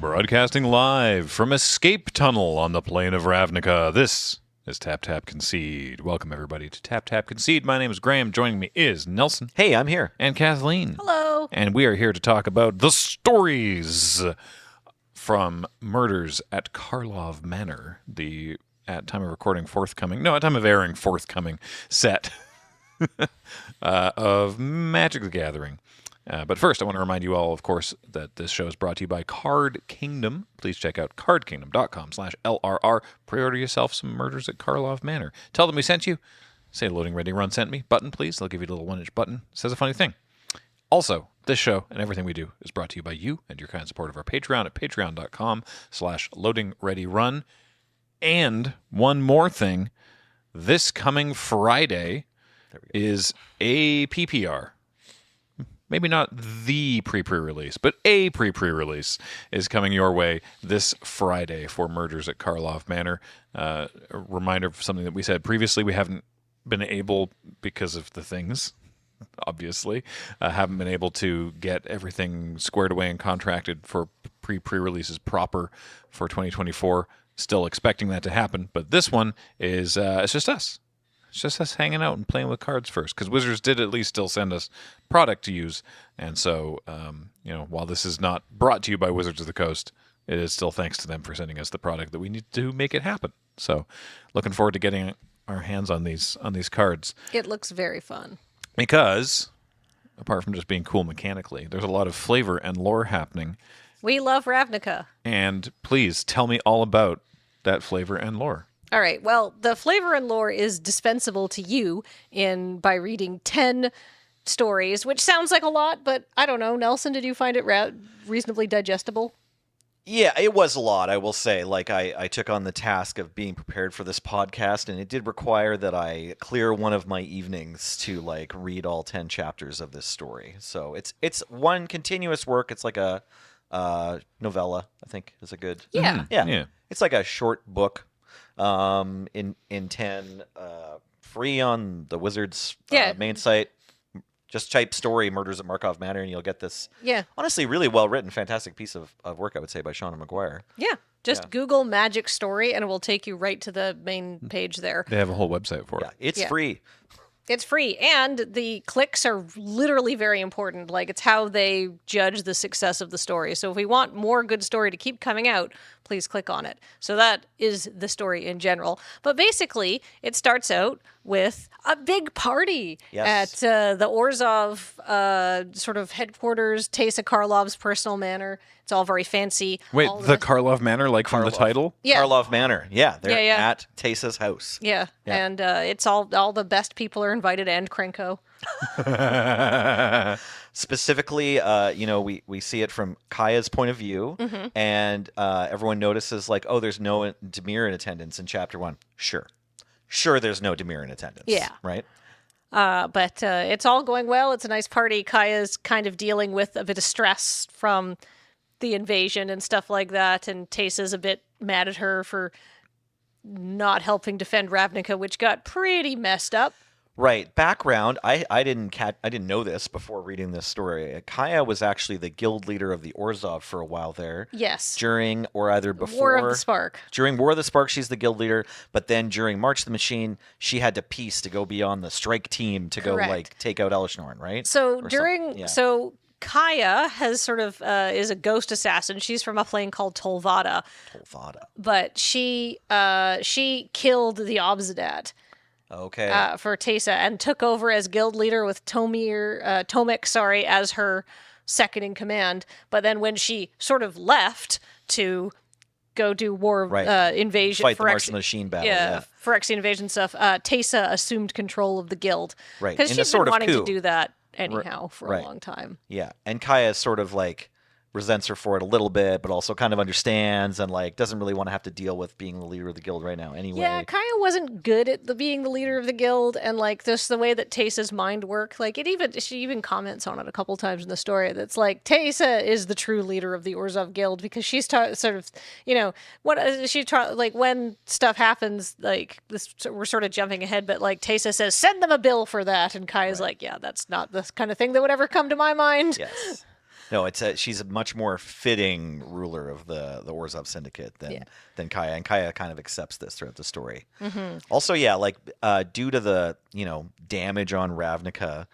Broadcasting live from Escape Tunnel on the plain of Ravnica, this is Tap Tap Concede. Welcome, everybody, to Tap Tap Concede. My name is Graham. Joining me is Nelson. Hey, I'm here. And Kathleen. Hello. And we are here to talk about the stories from Murders at Karlov Manor, the, at time of recording, at time of airing, forthcoming set of Magic the Gathering. But first, I want to remind you all, of course, that this show is brought to you by Card Kingdom. Please check out cardkingdom.com/LRR. Pre-order yourself some Murders at Karlov Manor. Tell them we sent you. Say Loading Ready Run sent me. Button, please. They'll give you a little 1-inch button. It says a funny thing. Also, this show and everything we do is brought to you by you and your kind support of our Patreon at patreon.com/loadingreadyrun. And one more thing. This coming Friday is a PPR. Maybe not the pre-release, but a pre-release is coming your way this Friday for Murders at Karlov Manor. A reminder of something that we said previously. We haven't been able, because of the things, obviously, haven't been able to get everything squared away and contracted for pre-releases proper for 2024. Still expecting that to happen, but this one is it's just us. It's just us hanging out and playing with cards first, because Wizards did at least still send us product to use. And so, while this is not brought to you by Wizards of the Coast, it is still thanks to them for sending us the product that we need to make it happen. So, looking forward to getting our hands on these cards. It looks very fun. Because, apart from just being cool mechanically, there's a lot of flavor and lore happening. We love Ravnica. And please tell me all about that flavor and lore. All right. Well, the flavor and lore is dispensable to you by reading 10 stories, which sounds like a lot, but I don't know. Nelson, did you find it reasonably digestible? Yeah, it was a lot, I will say. Like, I took on the task of being prepared for this podcast, and it did require that I clear one of my evenings to, read all 10 chapters of this story. So it's one continuous work. It's like a novella, I think, is a good... Yeah. Yeah. It's like a short book. In 10, free on the Wizards main site. Just type story Murders at Markov Manor and you'll get this honestly really well written, fantastic piece of work, I would say, by Shauna McGuire. Yeah. Just Google Magic Story and it will take you right to the main page there. They have a whole website for it. Yeah, it's free. It's free, and the clicks are literally very important. Like, it's how they judge the success of the story. So if we want more good story to keep coming out, please click on it. So that is the story in general. But basically, it starts out with a big party at the Orzhov sort of headquarters, Teysa Karlov's personal manor. It's all very fancy. Wait, the Karlov Manor, from the title? Yeah. Karlov Manor. Yeah, they're at Teysa's house. Yeah, and it's all the best people are invited, and Krenko. Specifically, we see it from Kaya's point of view, and everyone notices, there's no Demir in attendance in Chapter 1. Sure, there's no Demir in attendance. Yeah. Right? But it's all going well. It's a nice party. Kaya's kind of dealing with a bit of stress from the invasion and stuff like that, and Teysa's a bit mad at her for not helping defend Ravnica, which got pretty messed up. Right. Background, I didn't know this before reading this story. Kaya was actually the guild leader of the Orzhov for a while there. Yes. During, or either before... War of the Spark. During War of the Spark, she's the guild leader, but then during March of the Machine, she had to piece to go be on the strike team to go, take out Elishnorn, right? So Kaya has sort of is a ghost assassin. She's from a plane called Tolvada. But she killed the Obzedat. Okay. For Teysa, and took over as guild leader with Tomek, as her second in command. But then when she sort of left to go do invasion, fight the March of the Machine battle, Phyrexian invasion stuff, Teysa assumed control of the guild. Right. Because she's been wanting to do that anyhow for a long time. Yeah, and Kaya sort of resents her for it a little bit, but also kind of understands and doesn't really want to have to deal with being the leader of the guild right now anyway. Yeah, Kaya wasn't good at being the leader of the guild, and just the way that Teysa's mind worked. She even comments on it a couple times in the story. That's Teysa is the true leader of the Orzhov guild, because she's sort of, when stuff happens, this, we're sort of jumping ahead, but Teysa says, send them a bill for that, and Kaya's yeah, that's not the kind of thing that would ever come to my mind. Yes. No, she's a much more fitting ruler of the Orzhov Syndicate than Kaya, and Kaya kind of accepts this throughout the story. Mm-hmm. Also, yeah, like due to the damage on Ravnica,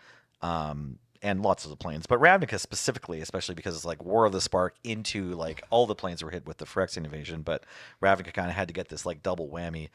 and lots of the planes, but Ravnica specifically, especially because it's like War of the Spark into like all the planes were hit with the Phyrexian invasion, but Ravnica kind of had to get this like double whammy.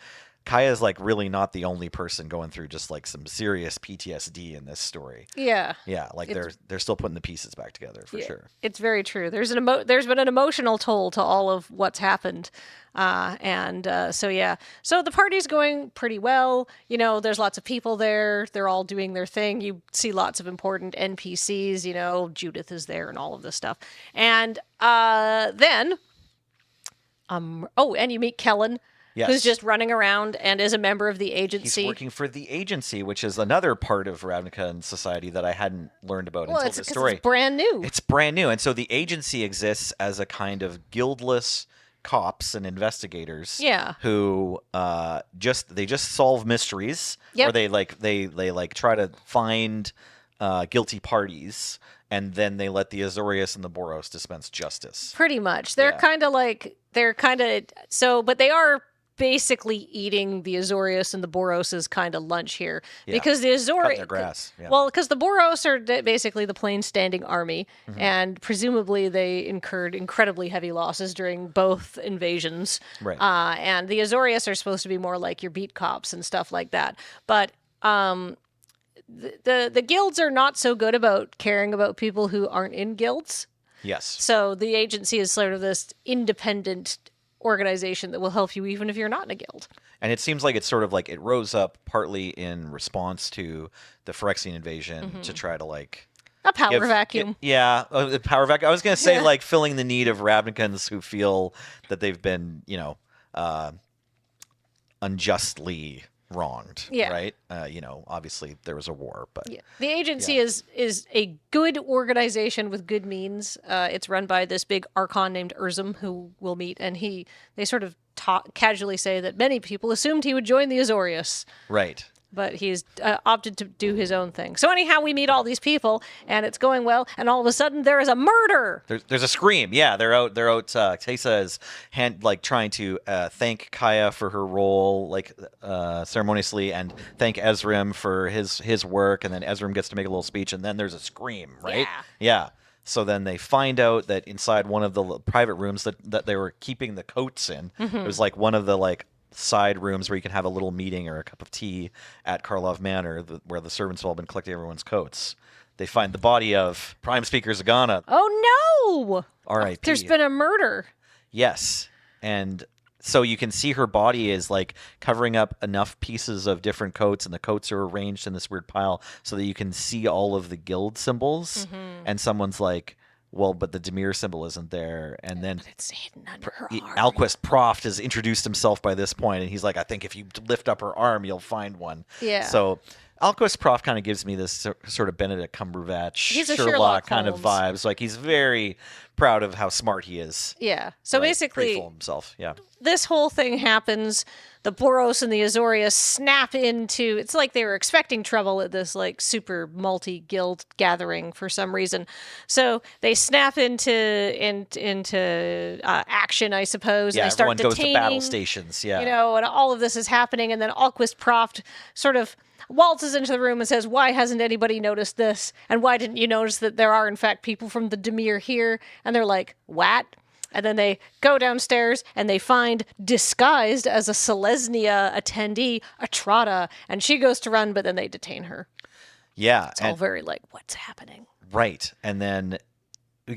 Kaya's like really not the only person going through just like some serious PTSD in this story. Yeah. Yeah, like they're still putting the pieces back together for sure. It's very true. There's been an emotional toll to all of what's happened. So the party's going pretty well. There's lots of people there. They're all doing their thing. You see lots of important NPCs. Judith is there and all of this stuff. And then, and you meet Kellen. Yes. Who's just running around and is a member of the agency. He's working for the agency, which is another part of Ravnica and society that I hadn't learned about until this story. It's brand new. It's brand new. And so the agency exists as a kind of guildless cops and investigators who just solve mysteries, or they try to find guilty parties, and then they let the Azorius and the Boros dispense justice. Pretty much. But they are basically eating the Azorius and the Boros' kind of lunch here, because the Azorius, their grass. Yeah. Well, because the Boros are basically the plain standing army, and presumably they incurred incredibly heavy losses during both invasions. Right. And the Azorius are supposed to be more like your beat cops and stuff like that, but the guilds are not so good about caring about people who aren't in guilds. Yes. So the agency is sort of this independent organization that will help you even if you're not in a guild. And it seems like it's sort of like it rose up partly in response to the Phyrexian invasion to try to like a power vacuum. A power vacuum. I was going to say like filling the need of Ravnicans who feel that they've been, unjustly wronged, right? Obviously there was a war, but the agency is a good organization with good means. It's run by this big archon named Urzum, who we'll meet, and they sort of casually say that many people assumed he would join the Azorius, right? But he's opted to do his own thing. So anyhow, we meet all these people, and it's going well. And all of a sudden, there is a murder. There's a scream. Yeah, they're out. Teysa is trying to thank Kaya for her role, ceremoniously, and thank Ezrim for his work. And then Ezrim gets to make a little speech, and then there's a scream, right? Yeah. So then they find out that inside one of the private rooms that they were keeping the coats in, it was like one of the side rooms where you can have a little meeting or a cup of tea at Karlov Manor, where the servants have all been collecting everyone's coats. They find the body of Prime Speaker Zagana. Oh no! R.I.P. There's been a murder. Yes, and so you can see her body is covering up enough pieces of different coats, and the coats are arranged in this weird pile so that you can see all of the guild symbols. And someone's like, well, but the Demir symbol isn't there. And then it's hidden under her arm. Alquist Proft has introduced himself by this point, and he's like, I think if you lift up her arm, you'll find one. Yeah. So Alquist Proft kind of gives me this sort of Benedict Cumberbatch, Sherlock kind of vibes. Like, he's very proud of how smart he is. Yeah. So basically, pretty full of himself. Yeah. This whole thing happens. The Boros and the Azorius snap into. It's like they were expecting trouble at this super multi-guild gathering for some reason. So they snap into action, I suppose. Yeah. And they start everyone goes to battle detaining, stations. Yeah. And all of this is happening, and then Alquist Proft sort of waltzes into the room and says, why hasn't anybody noticed this? And why didn't you notice that there are, in fact, people from the Demir here? And they're like, what? And then they go downstairs and they find, disguised as a Selesnya attendee, Atrata. And she goes to run, but then they detain her. Yeah. It's all very what's happening? Right. And then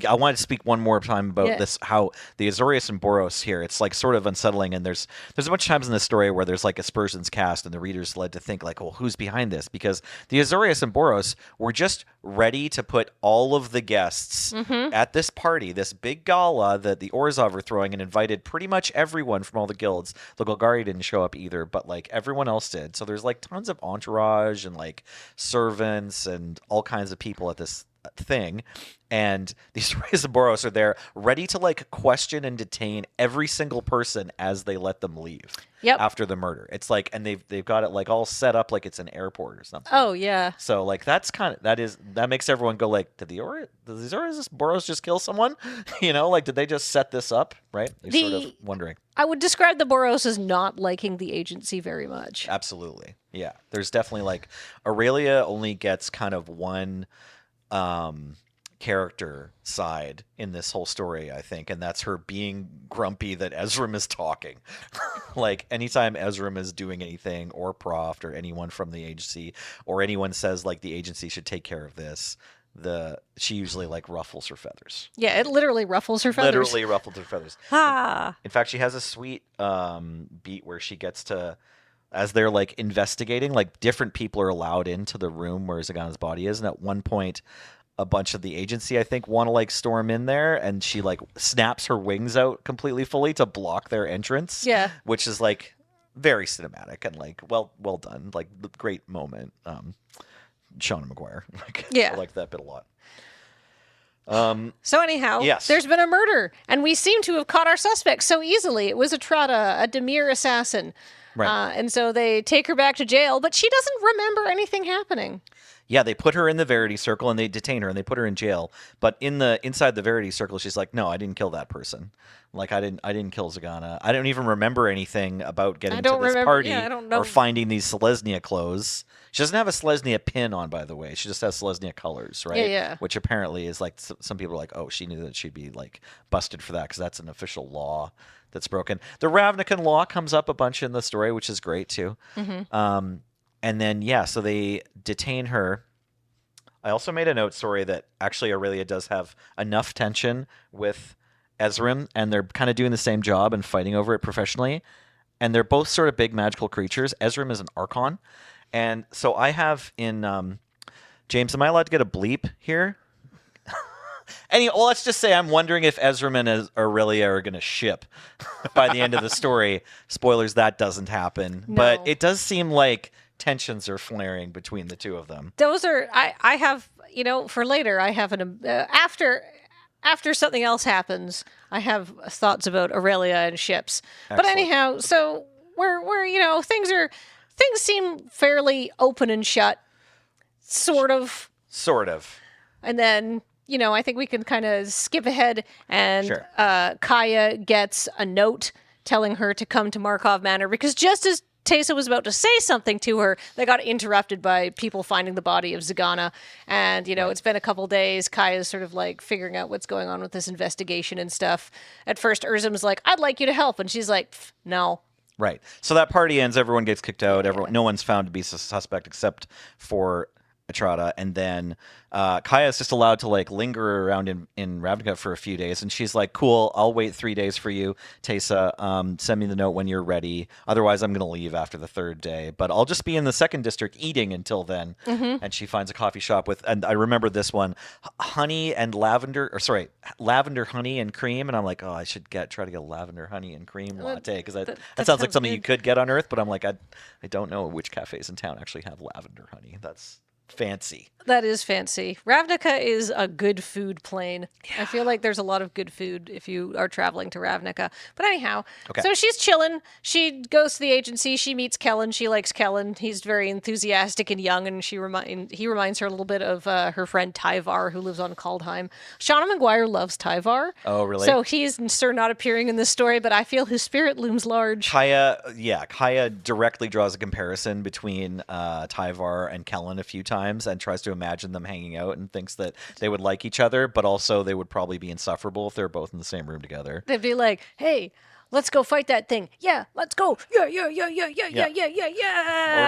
I wanted to speak one more time about this, how the Azorius and Boros here, it's sort of unsettling, and there's a bunch of times in this story where there's aspersions cast, and the reader's led to think well, who's behind this? Because the Azorius and Boros were just ready to put all of the guests at this party, this big gala that the Orzhov are throwing, and invited pretty much everyone from all the guilds. The Golgari didn't show up either, but everyone else did. So there's tons of entourage and servants and all kinds of people at this thing, and these Boros are there ready to like question and detain every single person as they let them leave. Yep. After the murder. It's like, and they've got it like all set up like it's an airport or something. Oh yeah. So like that makes everyone go like, did these Boros just kill someone? Like did they just set this up? Right? You're sort of wondering. I would describe the Boros as not liking the agency very much. Absolutely. Yeah. There's definitely like Aurelia only gets kind of one character side in this whole story, I think, and that's her being grumpy that Ezram is talking. Like anytime Ezram is doing anything, or Proft, or anyone from the agency, or anyone says like the agency should take care of this, she usually like ruffles her feathers. Yeah, it literally ruffles her feathers. Literally ruffled her feathers. Ah. In fact, she has a sweet beat where she gets to, as they're like investigating, like different people are allowed into the room where Zagana's body is, and at one point a bunch of the agency, I think, want to like storm in there, and she like snaps her wings out completely fully to block their entrance. Yeah. Which is like very cinematic and like well done, like great moment. Shauna McGuire. Yeah. I like that bit a lot. So anyhow, yes. There's been a murder, and we seem to have caught our suspect so easily. It was a Trotta, a Demir assassin. Right. And so they take her back to jail, but she doesn't remember anything happening. Yeah, they put her in the Verity Circle and they detain her and they put her in jail. But inside the Verity Circle, she's like, "No, I didn't kill that person. Like I didn't kill Zagana. I don't even remember anything about getting to this party I don't know. or finding these Selesnya clothes. She doesn't have a Selesnya pin on, by the way. She just has Selesnya colors, right? Yeah. Which apparently is like some people are like, oh, she knew that she'd be like busted for that because that's an official law that's broken. The Ravnican law comes up a bunch in the story, which is great too. Mm-hmm. And then, so they detain her. I also made a note, sorry, that actually Aurelia does have enough tension with Ezram, and they're kind of doing the same job and fighting over it professionally. And they're both sort of big magical creatures. Ezram is an Archon. And so I have in... James, am I allowed to get a bleep here? Anyway, well, let's just say I'm wondering if Ezram and Aurelia are going to ship by the end of the story. Spoilers, that doesn't happen. No. But it does seem like tensions are flaring between the two of them. Those are I have, for later. I have an after something else happens, I have thoughts about Aurelia and ships. Excellent. But anyhow, so we're things seem fairly open and shut, sort of. And then, I think we can kind of skip ahead, and Sure. Kaya gets a note telling her to come to Markov Manor, because just as Teysa was about to say something to her, they got interrupted by people finding the body of Zagana. And, It's been a couple days. Kaya's sort of like figuring out what's going on with this investigation and stuff. At first, Urzum's like, "I'd like you to help." And she's like, "No." Right. So that party ends. Everyone gets kicked out. No one's found to be suspect except for Etrata, and then Kaya is just allowed to like linger around in Ravnica for a few days, and she's like, "Cool, I'll wait 3 days for you, Teysa. Send me the note when you're ready. Otherwise, I'm gonna leave after the 3rd day, but I'll just be in the 2nd district eating until then." Mm-hmm. And she finds a coffee shop with, and I remember this one, lavender honey and cream, and I'm like, oh, I should try to get a lavender honey and cream latte, because that sounds like something you could get on Earth, but I'm like, I don't know which cafes in town actually have lavender honey. That's fancy. That is fancy. Ravnica is a good food plane. Yeah. I feel like there's a lot of good food if you are traveling to Ravnica. But anyhow, So she's chilling. She goes to the agency. She meets Kellen. She likes Kellen. He's very enthusiastic and young, and he reminds her a little bit of her friend Tyvar, who lives on Kaldheim. Shauna McGuire loves Tyvar. Oh, really? So he's not appearing in this story, but I feel his spirit looms large. Kaya directly draws a comparison between Tyvar and Kellen a few times, and tries to imagine them hanging out, and thinks that they would like each other, but also they would probably be insufferable if they're both in the same room together. They'd be like, "Hey, let's go fight that thing. Yeah, let's go. Yeah.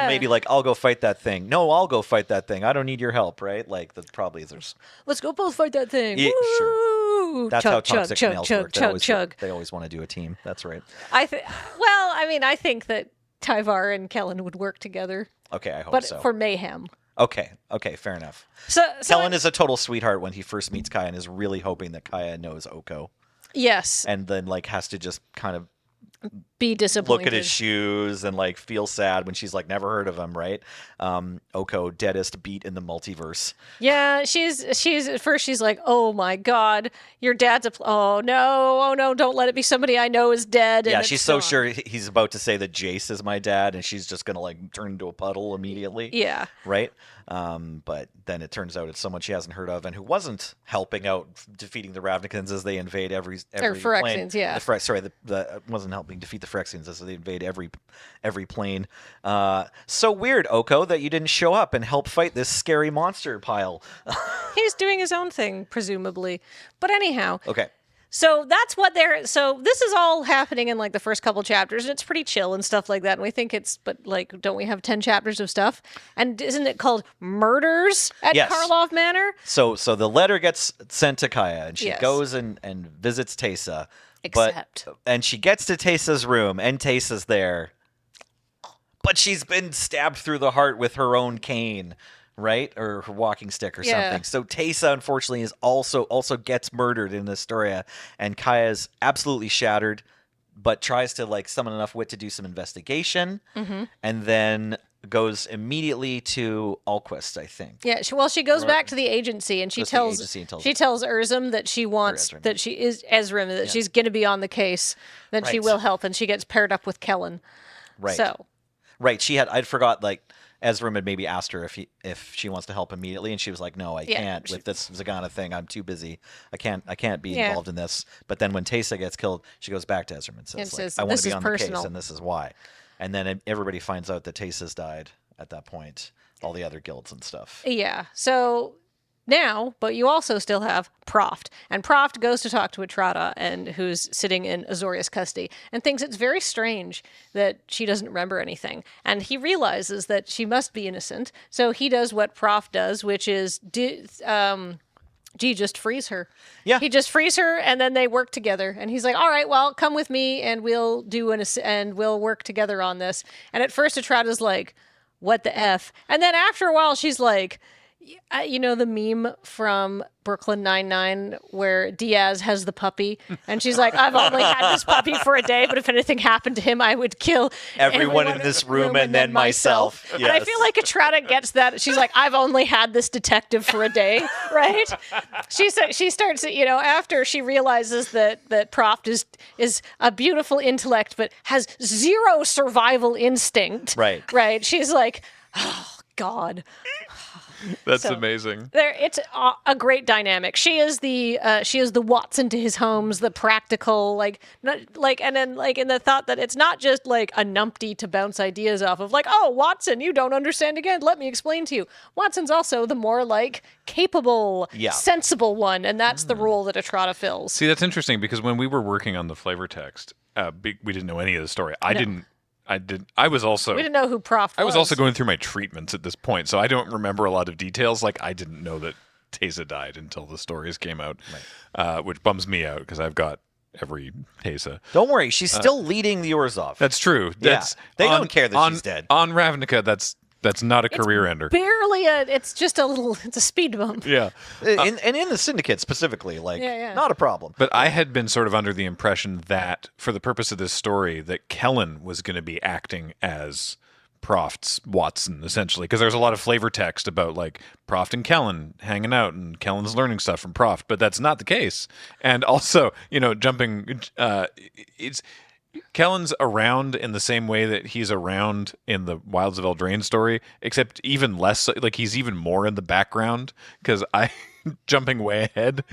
Or maybe like, I'll go fight that thing. No, I'll go fight that thing. I don't need your help, right? Like, that probably is. Let's go both fight that thing. Yeah, sure. Woo! That's how toxic males work. Chug. They always want to do a team. That's right. I think that Tyvar and Kellen would work together. Okay, I hope but so. For mayhem. Okay, fair enough. So Kellen is a total sweetheart when he first meets Kaya, and is really hoping that Kaya knows Oko. Yes. And then like has to just kind of Be disappointed. look at his shoes and like feel sad when she's like never heard of him, right? Oko, deadest beat in the multiverse. Yeah, she's at first she's like, "Oh my God, your dad's oh no, don't let it be somebody I know is dead." Yeah, and she's it's so not. sure he's about to say that Jace is my dad, and she's just gonna like turn into a puddle immediately. Yeah, Right? But then it turns out it's someone she hasn't heard of and who wasn't helping out defeating the Ravnikins as they invade every plane. Phyrexians, yeah. The wasn't helping defeat the Phyrexians as they invade every plane. So weird, Oko, that you didn't show up and help fight this scary monster pile. he's doing his own thing, presumably. But anyhow, Okay. so that's what they're. So this is all happening in like the first couple chapters, and it's pretty chill and stuff like that. And we think but like, don't we have 10 chapters of stuff? And isn't it called Murders at Yes. Karlov Manor? So the letter gets sent to Kaya, and she Yes. goes and visits Teysa. And she gets to Teysa's room, and Teysa's there. But she's been stabbed through the heart with her own cane, right? Or her walking stick or Yeah. something. So Teysa, unfortunately, is also gets murdered in Astoria, and Kaya's absolutely shattered, but tries to like summon enough wit to do some investigation, and then goes immediately to Alquist, I think. Yeah, she goes back to the agency and she Goes to the tells agency and tells- she tells Urzum that she wants Ezrim. that she is Ezrim that she's going to be on the case, that she Right. will help, and she gets paired up with Kellen. Right. So Right. I'd forgot like Ezrim had maybe asked her if she wants to help immediately, and she was like, "No, I can't with this Zagana thing. I'm too busy. I can't be involved in this." But then when Teysa gets killed, she goes back to Ezrim and says, "I want "This to be is on the personal." case, and this is why." And then everybody finds out that Teysa's died at that point. All the other guilds and stuff. yeah, so now, but you also still have Proft, and Proft goes to talk to Etrata, and who's sitting in Azoria's custody, and thinks it's very strange that she doesn't remember anything, and he realizes that she must be innocent. So he does what Proft does, which is just frees her. Yeah. He just frees her, and then they work together. And he's like, "All right, well, come with me, and we'll we'll work together on this." And at first, Etrata's like, "What the f?" And then after a while, she's like, you know the meme from Brooklyn Nine-Nine where Diaz has the puppy, and she's like, "I've only had this puppy for a day, but if anything happened to him, I would kill Everyone in this room and then myself." And I Yes. feel like Etrata gets that. She's like, "I've only had this detective for a day," right? She starts, after she realizes that Proft is a beautiful intellect but has zero survival instinct. Right. Right. She's like, "Oh God." That's So- amazing. It's a great dynamic. She is the Watson to his Holmes, the practical, and then in the thought that it's not just like a numpty to bounce ideas off of, like, "Oh, Watson, you don't understand again. Let me explain to you." Watson's also the more like capable, sensible one, and that's the role that Etrata fills. See, that's interesting because when we were working on the flavor text, we didn't know any of the story. I was also. We didn't know who Proft was. I was also going through my treatments at this point, so I don't remember a lot of details. Like, I didn't know that Teysa died until the stories came out, which bums me out because I've got every Teysa. Don't worry, she's still leading the Orzhov. That's true. Yeah, they don't care that she's dead. On Ravnica, that's not a career ender. barely it's just it's a speed bump. Yeah. And in the Syndicate specifically, like, Yeah. not a problem. But I had been sort of under the impression that, for the purpose of this story, that Kellen was going to be acting as Proft's Watson, essentially, because there's a lot of flavor text about, like, Proft and Kellen hanging out, and Kellen's learning stuff from Proft, but that's not the case. And also, Kellen's around in the same way that he's around in the Wilds of Eldraine story, except even less, like he's even more in the background, because jumping way ahead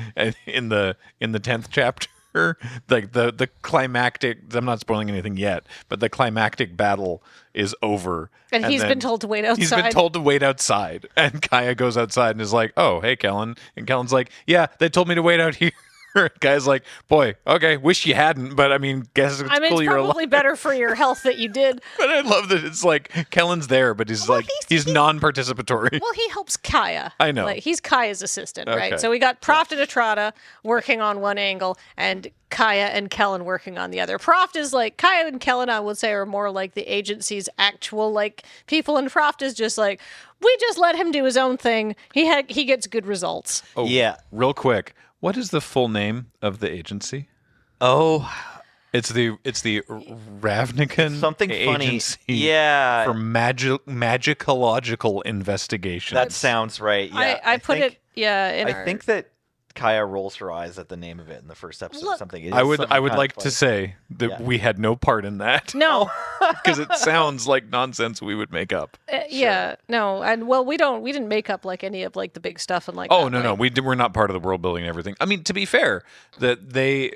in the 10th chapter, like the climactic, I'm not spoiling anything yet, but the climactic battle is over. And he's then been told to wait outside. He's been told to wait outside. And Kaya goes outside and is like, "Oh, hey, Kellen." And Kellen's like, "Yeah, they told me to wait out here." Guy's like, "Boy, okay, wish you hadn't, but I mean, guess it's cool it's you're probably alive." better for your health that you did. But I love that it's like Kellen's there, but he's he's non-participatory. Well, he helps Kaya. I know. Like, he's Kaya's assistant, right? Okay. So we got Proft and Etrata working on one angle, and Kaya and Kellen working on the other. Proft is like, Kaya and Kellen, I would say, are more like the agency's actual like people, and Proft is just like, we just let him do his own thing. He gets good results. Oh, Yeah. real quick, what is the full name of the agency? Oh, It's the Ravnican Something funny. agency Yeah. for magicological investigation. That sounds right. Yeah. I put think, it. Yeah. In I think that Kaya rolls her eyes at the name of it in the first episode or Look, something. It I is would something kinda like funny. to say that Yeah. we had no part in that. No. Because it sounds like nonsense we would make up. Yeah. No. And well, we didn't make up like any of like the big stuff and like. Oh, that, no, like- we're not part of the world building and everything. I mean, to be fair, that they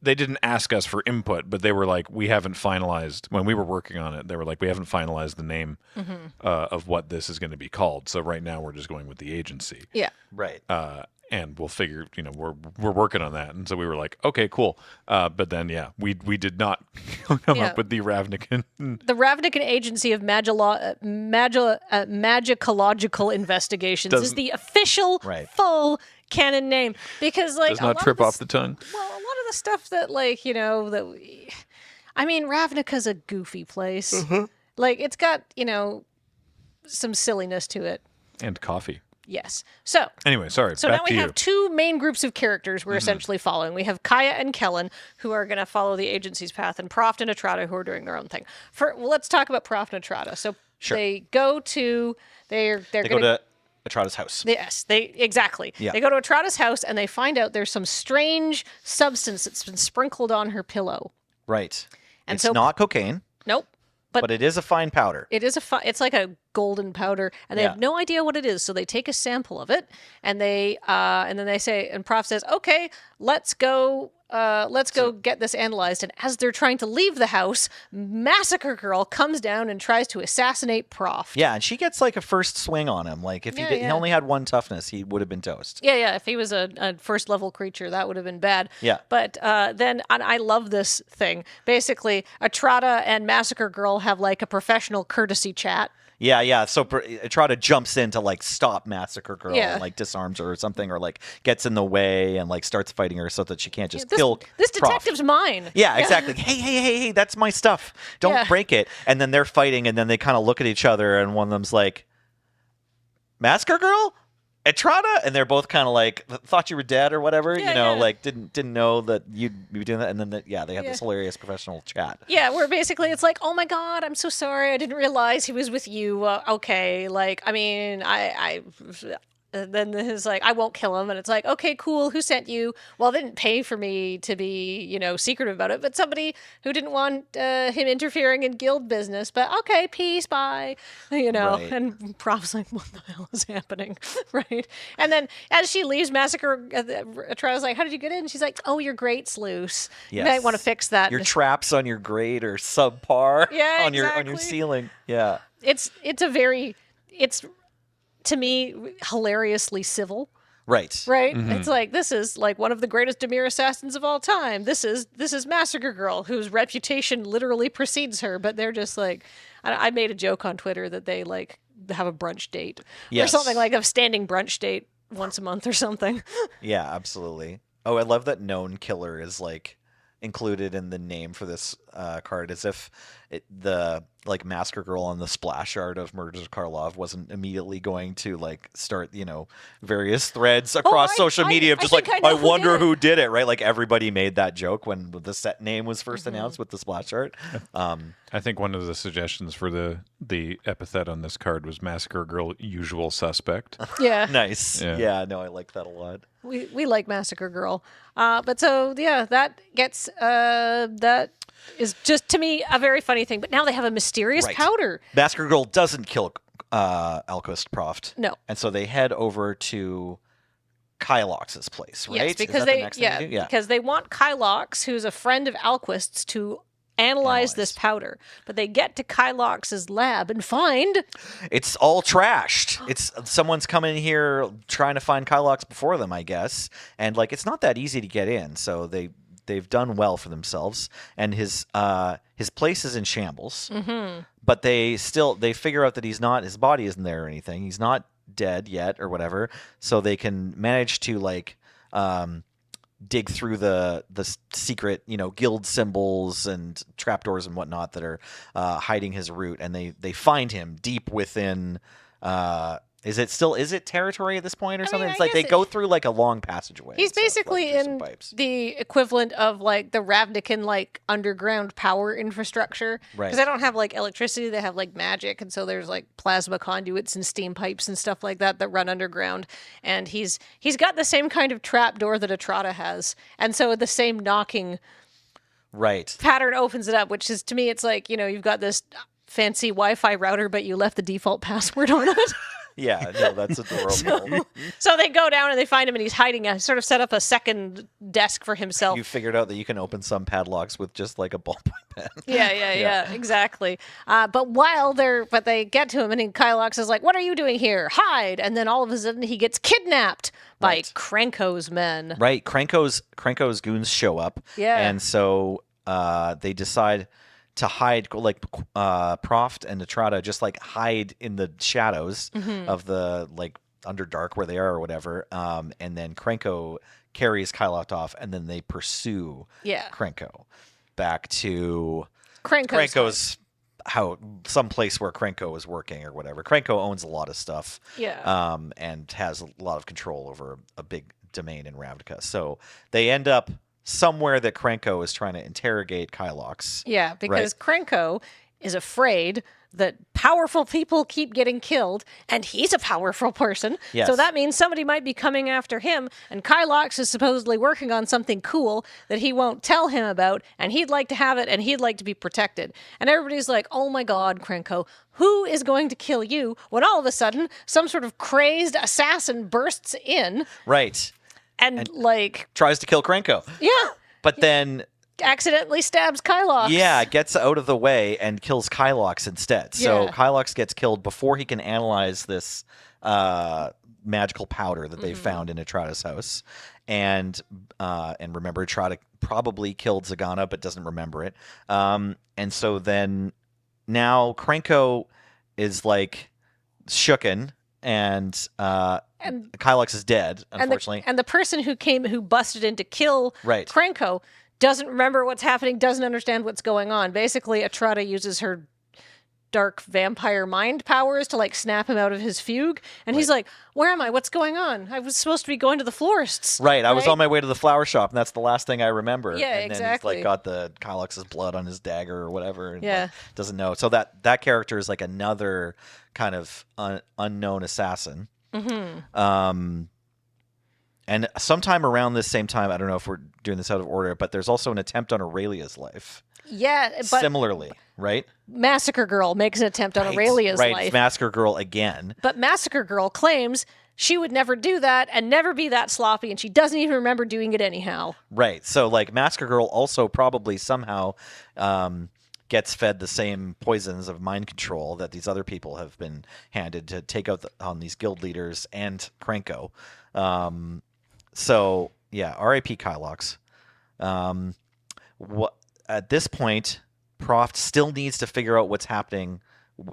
didn't ask us for input, but they were like, we haven't finalized, when we were working on it, they were like, we haven't finalized the name of what this is going to be called. So right now we're just going with the agency. Yeah. Right. And we'll figure, we're working on that. And so we were like, okay, cool. But then, yeah, we did not come Yeah. up with the Ravnican. The Ravnican Agency of Magicological Investigations is Doesn't- the official Right. full canon name because like Does a not lot trip of off the tongue. Well, a lot of the stuff that I mean, Ravnica's a goofy place. Like it's got some silliness to it. And coffee. Yes. So Anyway, sorry. So back now we to you. have two main groups of characters we're essentially following. We have Kaya and Kellen, who are going to follow the agency's path, and Proft and Atrata, who are doing their own thing. Let's talk about Proft and Atrata. So Sure. they go to they're They going go to Atrada's house. Yes, exactly. Yeah. They go to Atrata's house and they find out there's some strange substance that's been sprinkled on her pillow. Right. And It's so- not cocaine, Nope. but it is a fine powder. It is it's like a golden powder, and they Yeah. have no idea what it is. So they take a sample of it, and then they say, and Prof says, "Okay, let's go get this analyzed." And as they're trying to leave the house, Massacre Girl comes down and tries to assassinate Prof. Yeah, and she gets like a first swing on him. Like if Yeah, he yeah. only had one toughness, he would have been toast. Yeah. If he was a first level creature, that would have been bad. Yeah. But then and I love this thing. Basically, Atrata and Massacre Girl have like a professional courtesy chat. Yeah. So Atrada jumps in to like stop Massacre Girl Yeah. and like disarms her or something, or like gets in the way and like starts fighting her so that she can't just This, kill this Prof. detective's mine. Yeah, exactly. Hey, that's my stuff. Don't Yeah. break it. And then they're fighting, and then they kind of look at each other, and one of them's like, Massacre Girl? Atrada? And they're both kind of like, thought you were dead or whatever, Yeah. like didn't know that you'd be doing that. And then, they have this hilarious professional chat. Yeah, where basically it's like, oh my God, I'm so sorry. I didn't realize he was with you. Okay. Like, I mean, and then he's like, I won't kill him. And it's like, okay, cool. Who sent you? Well, they didn't pay for me to be, secretive about it, but somebody who didn't want him interfering in guild business. But okay, peace, bye. Right. And Prof's like, what the hell is happening? Right. And then as she leaves, Massacre, Atrada's like, how did you get in? She's like, oh, your grate's loose. You might want to fix that. Your traps on your grate are subpar Yeah, on your exactly. ceiling. Yeah. It's to me hilariously civil, Right. right? It's like this is like one of the greatest Demir assassins of all time. This is Massacre Girl, whose reputation literally precedes her, but they're just like, I made a joke on Twitter that they like have a brunch date or Yes. something, like a standing brunch date once a month or something. Yeah, absolutely. Oh, I love that known killer is like included in the name for this card, as if the like Massacre Girl on the splash art of Murders of Karlov wasn't immediately going to like start various threads across social media of I just think like I I know who wonder did it. who did it, right? Like everybody made that joke when the set name was first announced with the splash art. I think one of the suggestions for the epithet on this card was Massacre Girl Usual Suspect. Yeah. Nice. Yeah. Yeah, no, I like that a lot. We like Massacre Girl. But so yeah, that gets that is just to me a very funny thing. But now they have a mysterious Right. powder. Massacre Girl doesn't kill Alquist Proft. No. And so they head over to Kylox's place, right? Yes, Is because that the next thing to do? because they want Kylox, who's a friend of Alquist's, to analyze this powder. But they get to Kylox's lab and find It's all trashed. It's someone's coming here trying to find Kylox before them, I guess. And like it's not that easy to get in, so they've done well for themselves. And his place is in shambles. Mm-hmm. But they figure out that his body isn't there or anything. He's not dead yet or whatever. So they can manage to like dig through the secret, guild symbols and trapdoors and whatnot that are hiding his route, and they find him deep within Is it territory at this point or something? mean, It's I like they guess go through like a long passageway. He's and stuff, like, basically through some in pipes. the equivalent of like the Ravnican like underground power infrastructure. Right. Because they don't have like electricity, they have like magic, and so there's like plasma conduits and steam pipes and stuff like that run underground. And he's got the same kind of trap door that Etrata has, and so the same knocking Right. pattern opens it up, which is to me, it's like you've got this fancy Wi-Fi router, but you left the default password on it. Yeah. No, that's adorable. So they go down and they find him, and he's hiding. Sort of set up a second desk for himself. You figured out that you can open some padlocks with just like a ballpoint pen. Yeah, exactly. But they get to him, and Kylox is like, "What are you doing here? Hide!" And then all of a sudden, he gets kidnapped by Krenko's men. Right. Krenko's goons show up. Yeah. And so they decide to hide, like Proft and Etrata just like hide in the shadows of the like Underdark where they are or whatever. And then Krenko carries Kylot off, and then they pursue Krenko back to Krenko's some place where Krenko is working or whatever. Krenko owns a lot of stuff. Yeah. And has a lot of control over a big domain in Ravnica. So they end up somewhere that Krenko is trying to interrogate Kylox. Yeah, because Krenko is afraid that powerful people keep getting killed, and he's a powerful person. Yes. So that means somebody might be coming after him, and Kylox is supposedly working on something cool that he won't tell him about, and he'd like to have it, and he'd like to be protected. And everybody's like, oh my god, Krenko, who is going to kill you? When all of a sudden, some sort of crazed assassin bursts in. Right. And like... tries to kill Krenko. Yeah. But then... accidentally stabs Kylox. Yeah, gets out of the way and kills Kylox instead. So Yeah. Kylox gets killed before he can analyze this magical powder that they found in Etrata's house. And remember, Etrata probably killed Zagana, but doesn't remember it. And so then now Krenko is like shooken, and Kylox is dead, unfortunately. And the person who busted in to kill Right. Krenko doesn't remember what's happening, doesn't understand what's going on. Basically, Etrata uses her dark vampire mind powers to like snap him out of his fugue, and he's like, "Where am I? What's going on? I was supposed to be going to the florists." Right, I was on my way to the flower shop, and that's the last thing I remember. Yeah, and then exactly. he's like got the Kylox's blood on his dagger or whatever. And Yeah. like, doesn't know. So that character is like another kind of unknown assassin. And sometime around this same time, I don't know if we're doing this out of order, but there's also an attempt on Aurelia's life. Yeah, but Similarly, right? Massacre Girl makes an attempt on Aurelia's right, life. it's Massacre Girl again. But Massacre Girl claims she would never do that and never be that sloppy, and she doesn't even remember doing it anyhow. Right. So like Massacre Girl also probably somehow gets fed the same poisons of mind control that these other people have been handed to take out on these guild leaders and Krenko. So yeah, R.I.P. Kylox. At this point, Proft still needs to figure out what's happening,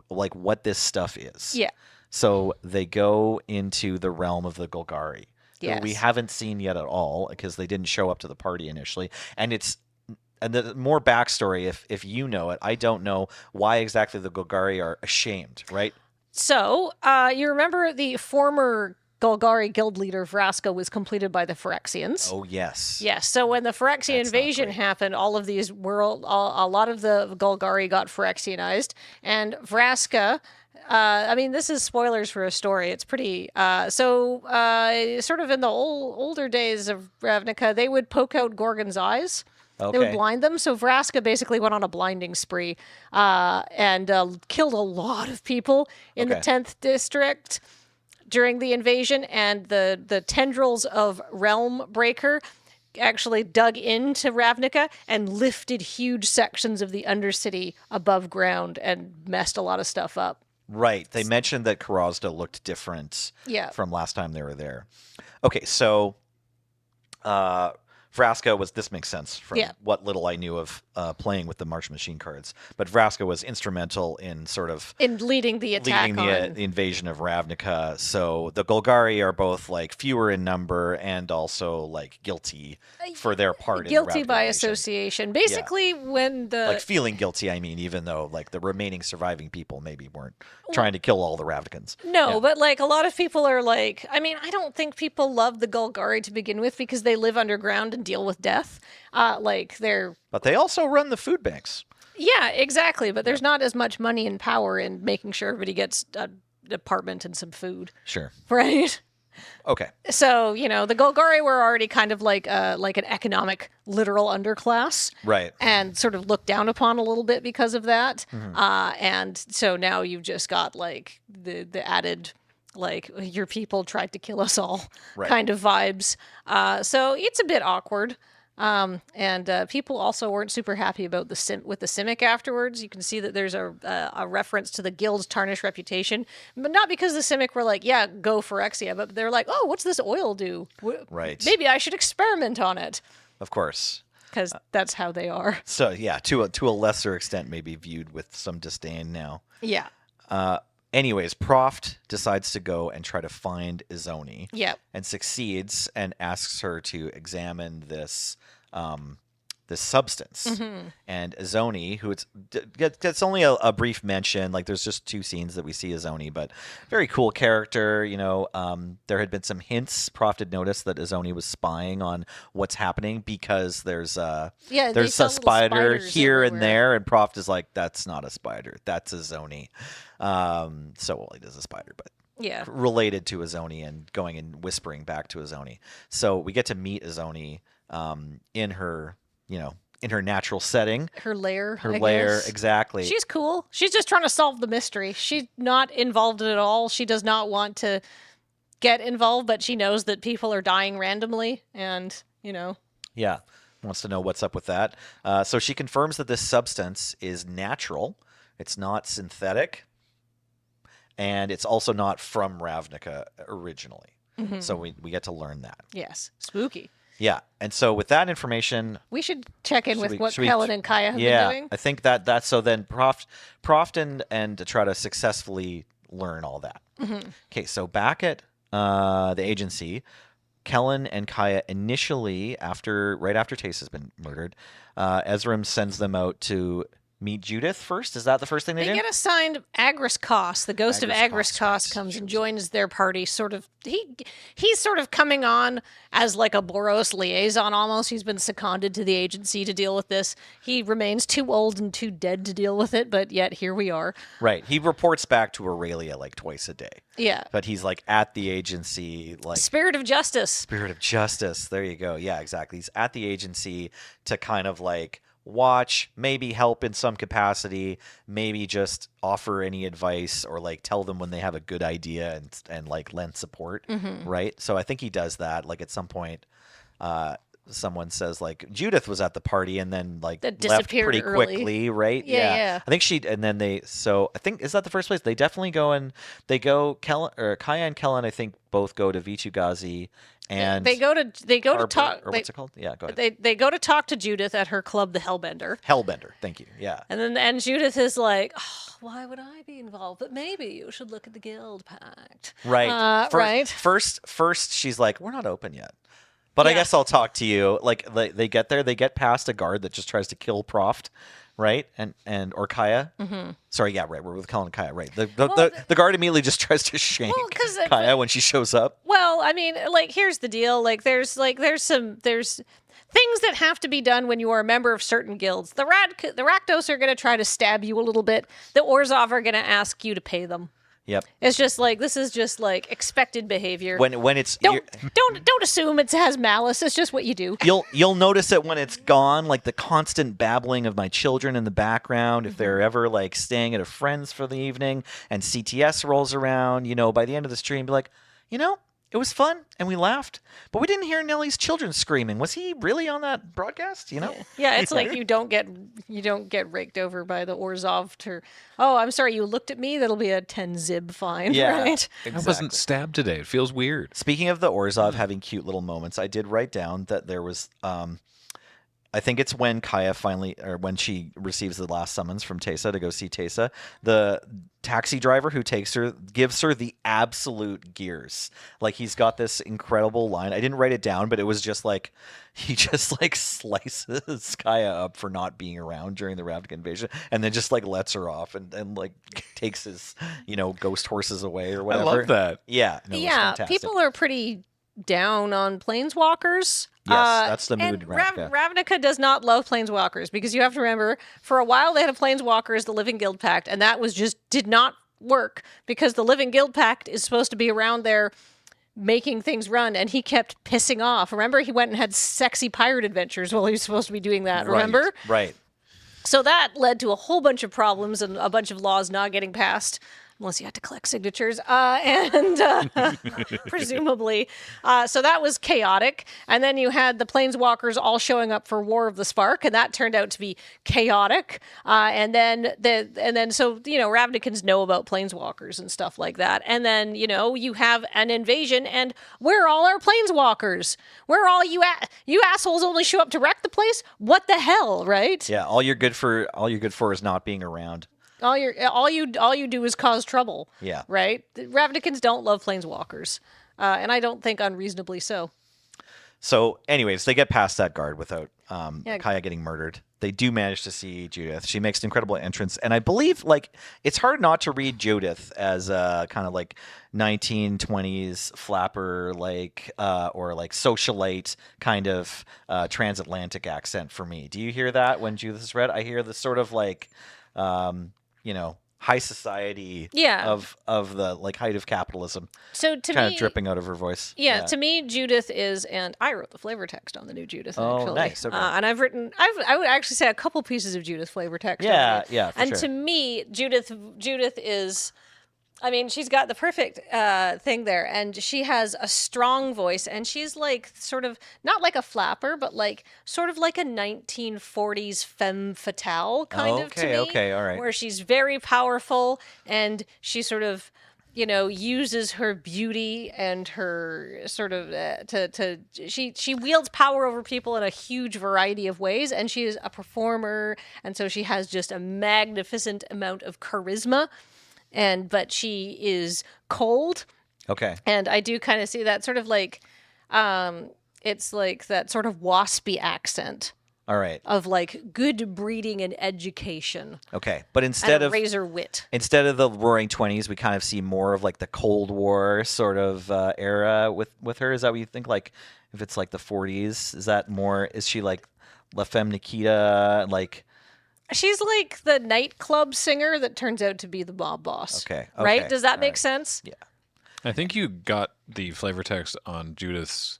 like what this stuff is. Yeah. So they go into the realm of the Golgari, who Yes. we haven't seen yet at all because they didn't show up to the party initially. And the more backstory, if you know it, I don't know why exactly the Golgari are ashamed, right? So, you remember the former Golgari guild leader Vraska was completed by the Phyrexians. Oh yes. Yes. So when the Phyrexian That's not invasion great. happened, all of these a lot of the Golgari got Phyrexianized, and Vraska. I mean, this is spoilers for a story. It's pretty. Sort of in the older days of Ravnica, they would poke out Gorgon's eyes. They would Okay. blind them. So Vraska basically went on a blinding spree and killed a lot of people in the Okay. 10th district during the invasion, and the tendrils of Realm Breaker actually dug into Ravnica and lifted huge sections of the Undercity above ground and messed a lot of stuff up. Right. They mentioned that Karazda looked different Yeah. from last time they were there. Okay, so Vraska was, this makes sense from Yeah. what little I knew of playing with the Martian Machine cards, but Vraska was instrumental in sort of In leading the attack leading the invasion of Ravnica. So the Golgari are both like fewer in number and also like guilty for their part guilty in the Ravnica by invasion. association. Basically, when the Like feeling guilty, I mean, even though like the remaining surviving people maybe weren't trying to kill all the Ravnicans. No, but like a lot of people are like, I mean, I don't think people love the Golgari to begin with because they live underground and deal with death. Like they're But they also run the food banks. yeah, exactly. But there's not as much money and power in making sure everybody gets an apartment and some food, Sure. right? Okay. So the Golgari were already kind of like an economic, literal underclass. Right. And sort of looked down upon a little bit because of that. Mm-hmm. And so now you've just got like the added like your people tried to kill us all Right. kind of vibes. So it's a bit awkward. And people also weren't super happy about the Simic afterwards. You can see that there's a reference to the guild's tarnished reputation, but not because the Simic were like, yeah, go Phyrexia, but they're like, oh, what's this oil do? Right. Maybe I should experiment on it. Of course. Because that's how they are. So yeah, to a lesser extent, maybe viewed with some disdain now. Yeah. Anyways, Proft decides to go and try to find Izoni. Yep. And succeeds and asks her to examine this this substance. Mm-hmm. And Izoni, who gets only a brief mention, like there's just 2 scenes that we see Izoni, but very cool character. There had been some hints. Proft had noticed that Izoni was spying on what's happening because there's they there's saw a little spider spiders here and everywhere. there, and Proft is like, that's not a spider, that's Izoni. It is a spider, but Yeah. related to Izoni and going and whispering back to Izoni. So we get to meet Izoni in her, in her natural setting, Her lair. her I lair, guess. exactly. She's cool. She's just trying to solve the mystery. She's not involved at all. She does not want to get involved, but she knows that people are dying randomly, and Yeah, wants to know what's up with that. So she confirms that this substance is natural. It's not synthetic. And it's also not from Ravnica originally. Mm-hmm. So we get to learn that. yes, spooky. Yeah. And so with that information, We should check in with what should we- Helen and Kaya have yeah, been doing. I think that's so then Proft and to try to successfully learn all that. Mm-hmm. Okay, so back at the agency, Kellen and Kaya initially, right after Tace has been murdered, Ezram sends them out to meet Judith first. Is that the first thing they They do? get assigned Agris Koss. The ghost of Agris Agris Koss, Koss right. comes and joins their party. Sort of, he's sort of coming on as like a Boros liaison almost. He's been seconded to the agency to deal with this. He remains too old and too dead to deal with it, but yet here we are. Right. He reports back to Aurelia like twice a day. Yeah. But he's like at the agency, like Spirit of justice. Spirit of justice. There you go. Yeah, exactly. He's at the agency to kind of like watch, maybe help in some capacity, maybe just offer any advice or like tell them when they have a good idea and like lend support. Mm-hmm. Right. So I think he does that. Like at some point, someone says like Judith was at the party and then like That left disappeared pretty early. quickly, right? Yeah. I think and then I think, is that the first place? They definitely Kaya and Kellen, I think both go to Vichugazi and They go to Arbor, talk. or what's it called? Yeah, go ahead. They go to talk to Judith at her club, the Hellbender. Hellbender. Thank you. Yeah. And Judith is like, oh, why would I be involved? But maybe you should look at the guild pact. Right. Right. First, she's like, we're not open yet. But I Yeah. guess I'll talk to you. Like they get there, they get past a guard that just tries to kill Proft, right? Or Kaya. Mm-hmm. Sorry, yeah, right. We're with Kellen and Kaya, right? The guard immediately just tries to shank 'cause Kaya when she shows up. Well, I mean, like, here's the deal. There's things that have to be done when you are a member of certain guilds. The Rakdos are going to try to stab you a little bit. The Orzhov are going to ask you to pay them. Yep. It's just like, this is just like expected behavior. When it's Don't assume it has malice. It's just what you do. You'll notice it when it's gone, like the constant babbling of my children in the background. If they're ever like staying at a friend's for the evening and CTS rolls around, by the end of the stream, be like, it was fun and we laughed, but we didn't hear Nellie's children screaming. Was he really on that broadcast? Yeah, it's like you don't get you don't get raked over by the Orzhov to, oh, I'm sorry, you looked at me, that'll be a 10 zib fine, Yeah, right? I wasn't stabbed today. It feels weird. Speaking of the Orzhov having cute little moments, I did write down that there was I think it's when Kaya finally, or when she receives the last summons from Teysa to go see Teysa, the taxi driver who takes her gives her the absolute gears. Like, he's got this incredible line. I didn't write it down, but it was just like, he just like slices Kaya up for not being around during the Ravnica invasion, and then just like lets her off and like takes his, ghost horses away or whatever. I love that. Yeah. No, it was Yeah, fantastic. people are pretty down on planeswalkers. Yes, that's the mood And in Ravnica. Ravnica does not love planeswalkers, because you have to remember, for a while they had a planeswalker as the Living Guild Pact, and that was just did not work, because the Living Guild Pact is supposed to be around there making things run, and he kept pissing off. Remember, he went and had sexy pirate adventures while he was supposed to be doing that, remember? Right. So that led to a whole bunch of problems and a bunch of laws not getting passed, unless you had to collect signatures, and presumably. So that was chaotic. And then you had the Planeswalkers all showing up for War of the Spark, and that turned out to be chaotic. And then Ravnicans know about Planeswalkers and stuff like that. And then, you have an invasion, and where are all our Planeswalkers? Where are all you assholes only show up to wreck the place? What the hell, right? Yeah, all you're good for is not being around. All you do is cause trouble. Yeah. Right? The Ravnicans don't love planeswalkers. And I don't think unreasonably so. So, anyways, they get past that guard without Kaya getting murdered. They do manage to see Judith. She makes an incredible entrance. And I believe, it's hard not to read Judith as a kind of 1920s flapper, or socialite kind of transatlantic accent for me. Do you hear that when Judith is read? I hear this sort of high society of the height of capitalism. So to kind me, of dripping out of her voice. Yeah, to me, Judith is, and I wrote the flavor text on the new Judith. Actually. Oh, nice. Okay. And I would actually say a couple pieces of Judith flavor text. Yeah, already. yeah. And sure. to me, Judith is. I mean, she's got the perfect thing there, and she has a strong voice, and she's sort of not like a flapper, but sort of like a 1940s femme fatale kind of to me. Okay, all right. Where she's very powerful, and she sort of, uses her beauty and her sort of she wields power over people in a huge variety of ways, and she is a performer, and so she has just a magnificent amount of charisma. But she is cold. Okay. And I do kind of see that sort of it's like that sort of waspy accent. All right. Of good breeding and education. Okay. But instead and of razor wit. Instead of the Roaring '20s, we kind of see more of the Cold War sort of era with her. Is that what you think? If it's the '40s, is that more? Is she La Femme Nikita? She's like the nightclub singer that turns out to be the mob boss. Okay. Right? Does that make sense? Yeah. I think you got the flavor text on Judith's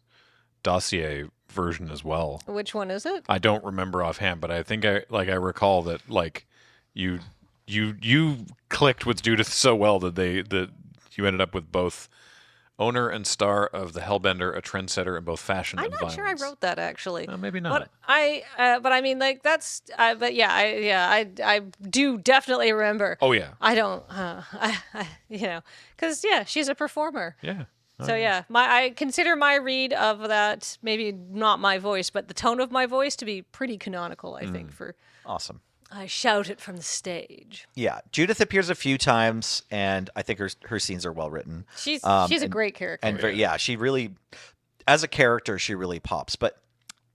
dossier version as well. Which one is it? I don't remember offhand, but I think I recall that you clicked with Judith so well that you ended up with both owner and star of the Hellbender, a trendsetter in both fashion and violence. I'm not sure I wrote that actually. Maybe not. But I mean, that's. But yeah, I do definitely remember. Oh yeah. I don't. Because she's a performer. Yeah. So I consider my read of that, maybe not my voice, but the tone of my voice, to be pretty canonical. I think for. Awesome. I shout it from the stage. Yeah, Judith appears a few times, and I think her scenes are well written. She's a great character. And she really, as a character, she really pops. But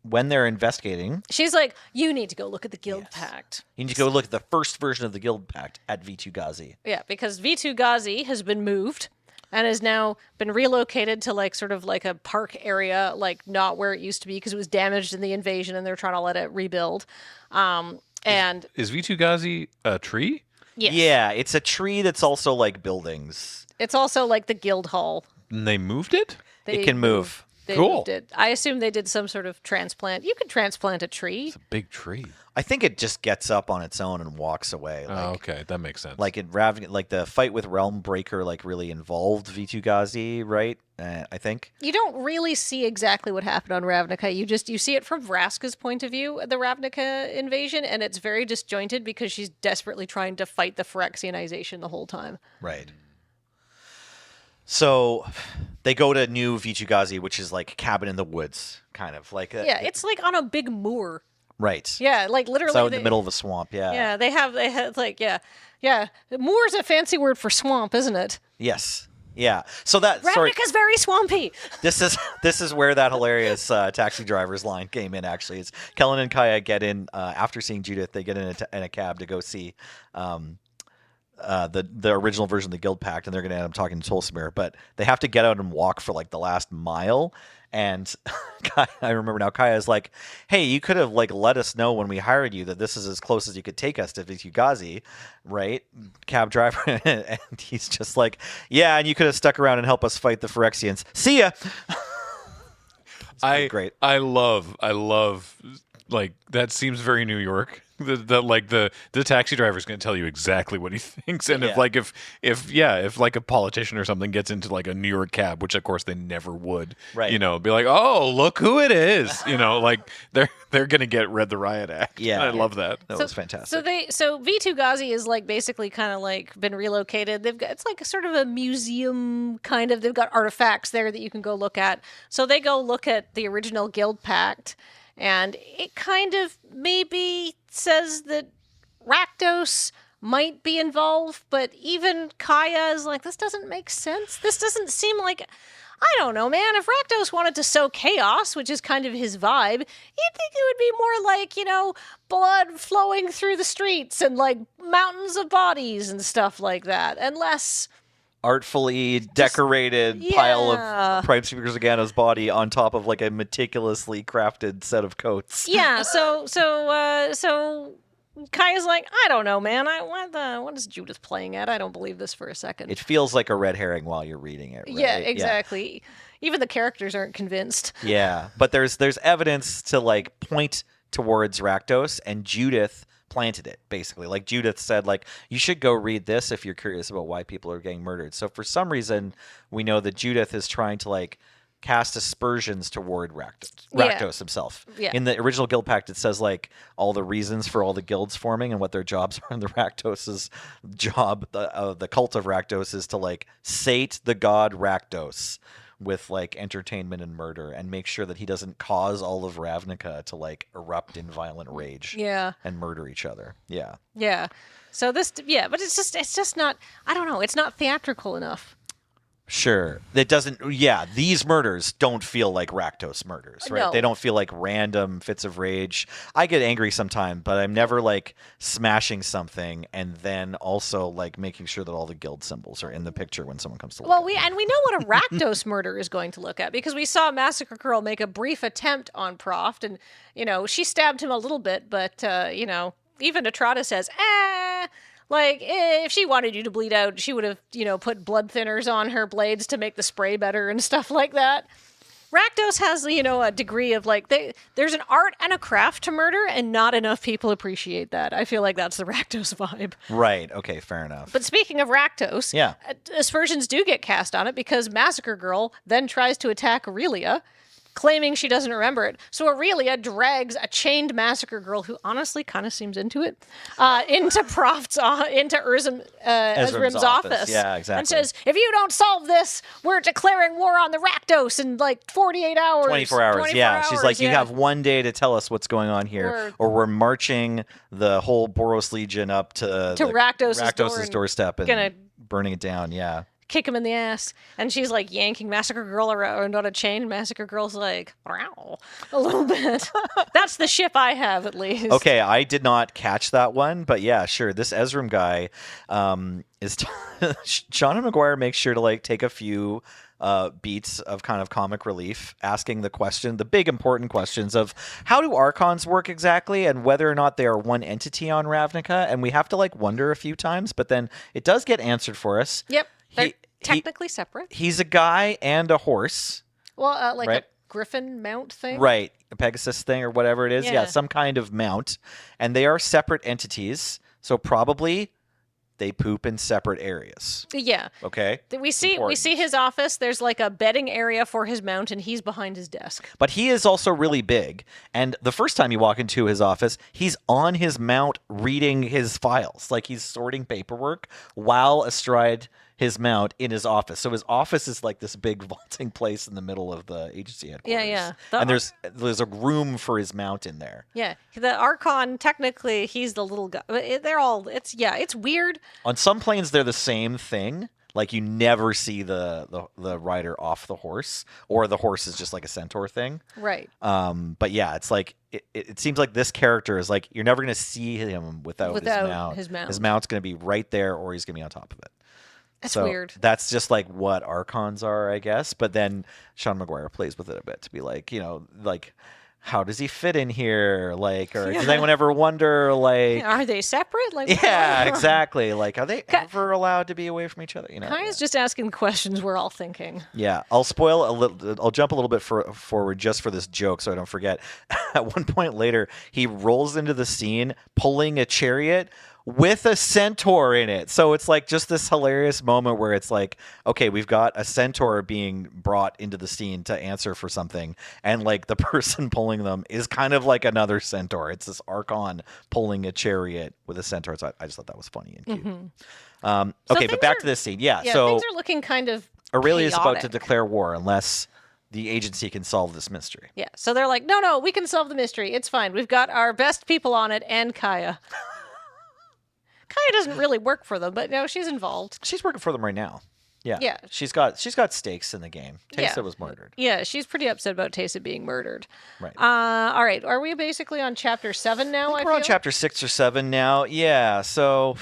when they're investigating, she's like, you need to go look at the Guild Pact. You need to go look at the first version of the Guild Pact at V2 Ghazi. Yeah, because V2 Ghazi has been moved and has now been relocated to sort of a park area, not where it used to be because it was damaged in the invasion, and they're trying to let it rebuild. And is V2 Ghazi a tree? Yes. Yeah, it's a tree that's also buildings. It's also the Guild Hall. And they moved it? It can move. Cool. moved it. I assume they did some sort of transplant. You could transplant a tree. It's a big tree. I think it just gets up on its own and walks away. Like, Oh, okay, that makes sense. Like like the fight with Realm Breaker, like really involved Vitu-Ghazi, right? I think. You don't really see exactly what happened on Ravnica. You see it from Vraska's point of view, the Ravnica invasion, and it's very disjointed because she's desperately trying to fight the Phyrexianization the whole time. Right. So they go to New Vitu-Ghazi, which is like a cabin in the woods, kind of like. Yeah, it's like on a big moor. Right. Yeah, like literally. So in the middle of a swamp. Yeah. Yeah, they had like yeah. Moor's a fancy word for swamp, isn't it? Yes. Yeah. So that sorry. Ravnica's very swampy. This is where that hilarious taxi driver's line came in. Actually, it's Kellen and Kaya get in after seeing Judith. They get in a cab to go see the original version of the Guild Pact, and they're going to end up talking to Tolsimir. But they have to get out and walk for like the last mile. And I remember now Kaya is like, "Hey, you could have like let us know when we hired you that this is as close as you could take us to Vitu-Ghazi, right?" Cab driver, and he's just like, "Yeah, and you could have stuck around and helped us fight the Phyrexians. See ya." Great. I love like that seems very New York. The taxi driver's going to tell you exactly what he thinks, and if like a politician or something gets into like a New York cab, which of course they never would, right? Be like, "Oh, look who it is!" Like they're going to get read the riot act. Yeah, I love that. That was fantastic. So Vitu-Ghazi is like basically kind of like been relocated. It's like sort of a museum kind of. They've got artifacts there that you can go look at. So they go look at the original Guild Pact. And it kind of maybe says that Rakdos might be involved, but even Kaya is like, this doesn't make sense. This doesn't seem like, I don't know, man. If Rakdos wanted to sow chaos, which is kind of his vibe, you'd think it would be more like, blood flowing through the streets and like mountains of bodies and stuff like that, and less artfully decorated pile of Prime Speaker Zagano's body on top of like a meticulously crafted set of coats. Yeah, so Kaya's like, I don't know, man. What is Judith playing at? I don't believe this for a second. It feels like a red herring while you're reading it, right? Yeah, exactly. Yeah. Even the characters aren't convinced. Yeah, but there's evidence to like point towards Rakdos, and Judith planted it, basically. Like Judith said, like, you should go read this if you're curious about why people are getting murdered. So for some reason, we know that Judith is trying to like cast aspersions toward Rakdos himself. Yeah. In the original Guild Pact, it says like all the reasons for all the guilds forming and what their jobs are. And the Rakdos's job, the cult of Rakdos, is to like sate the god Rakdos with like entertainment and murder, and make sure that he doesn't cause all of Ravnica to like erupt in violent rage. Yeah. And murder each other. Yeah. Yeah. So but it's just not, I don't know, it's not theatrical enough. Sure. It doesn't, these murders don't feel like Rakdos murders, right? No. They don't feel like random fits of rage. I get angry sometimes, but I'm never like smashing something and then also like making sure that all the guild symbols are in the picture when someone comes to look at it. We know what a Rakdos murder is going to look at, because we saw Massacre Girl make a brief attempt on Proft, and, she stabbed him a little bit, but, even Atrata says, like, if she wanted you to bleed out, she would have, put blood thinners on her blades to make the spray better and stuff like that. Rakdos has, a degree of, like, there's an art and a craft to murder, and not enough people appreciate that. I feel like that's the Rakdos vibe. Right. Okay, fair enough. But speaking of Rakdos, aspersions do get cast on it, because Massacre Girl then tries to attack Aurelia, claiming she doesn't remember it. So Aurelia drags a chained Massacre Girl, who honestly kind of seems into it, into Ezrim's office. Yeah, exactly. And says, if you don't solve this, we're declaring war on the Rakdos in like 48 hours. 24 hours. 24 hours, She's like, you have one day to tell us what's going on here, or we're marching the whole Boros Legion up to Rakdos' doorstep and burning it down. Yeah. Kick him in the ass, and she's like yanking Massacre Girl around on a chain, and Massacre Girl's like, "Row," a little bit. That's the ship I have, at least. Okay, I did not catch that one, but yeah, sure. This Ezrim guy is Sean and McGuire makes sure to like take a few beats of kind of comic relief, asking the big important questions of how do Archons work exactly, and whether or not they are one entity on Ravnica, and we have to like wonder a few times, but then it does get answered for us. Yep. They're technically separate. He's a guy and a horse. Well, right? griffin mount thing. Right. A Pegasus thing or whatever it is. Yeah, Yeah. some kind of mount. And they are separate entities. So probably they poop in separate areas. Yeah. Okay? We see Important. his office. There's like a bedding area for his mount, and he's behind his desk. But he is also really big. And the first time you walk into his office, he's on his mount reading his files. Like he's sorting paperwork while astride his mount in his office. So his office is like this big vaulting place in the middle of the agency headquarters. Yeah. And there's a room for his mount in there. Yeah, the Archon, technically, he's the little guy. They're all, it's weird. On some planes, they're the same thing. Like you never see the rider off the horse, or the horse is just like a centaur thing. Right. But yeah, it's like it seems like this character is like you're never going to see him without his mount. His mount's going to be right there, or he's going to be on top of it. That's So weird. That's just like what Archons are, I guess. But then Sean McGuire plays with it a bit to be like, like how does he fit in here? Like, or does anyone ever wonder, like, Are they separate? Like, yeah, exactly. Like, are they ever allowed to be away from each other? Kaya's just asking questions we're all thinking. Yeah, I'll spoil a little. I'll jump a little bit forward just for this joke, so I don't forget. At one point later, he rolls into the scene pulling a chariot with a centaur in it. So it's like just this hilarious moment where it's like, okay, we've got a centaur being brought into the scene to answer for something, and like the person pulling them is kind of like another centaur. It's this Archon pulling a chariot with a centaur. So I just thought that was funny and cute. Mm-hmm. Okay, but back to this scene. Yeah, Yeah, so things are looking kind of Aurelia's about to chaotic. declare war unless the agency can solve this mystery. Yeah, so they're like, no, we can solve the mystery. It's fine. We've got our best people on it and Kaya. Kaya doesn't really work for them, but no, she's involved. She's working for them right now. Yeah. Yeah. She's got stakes in the game. Teysa was murdered. Yeah, she's pretty upset about Teysa being murdered. Right. All right, are we basically on chapter 7 now? We're on chapter 6 or 7 now. Yeah. So,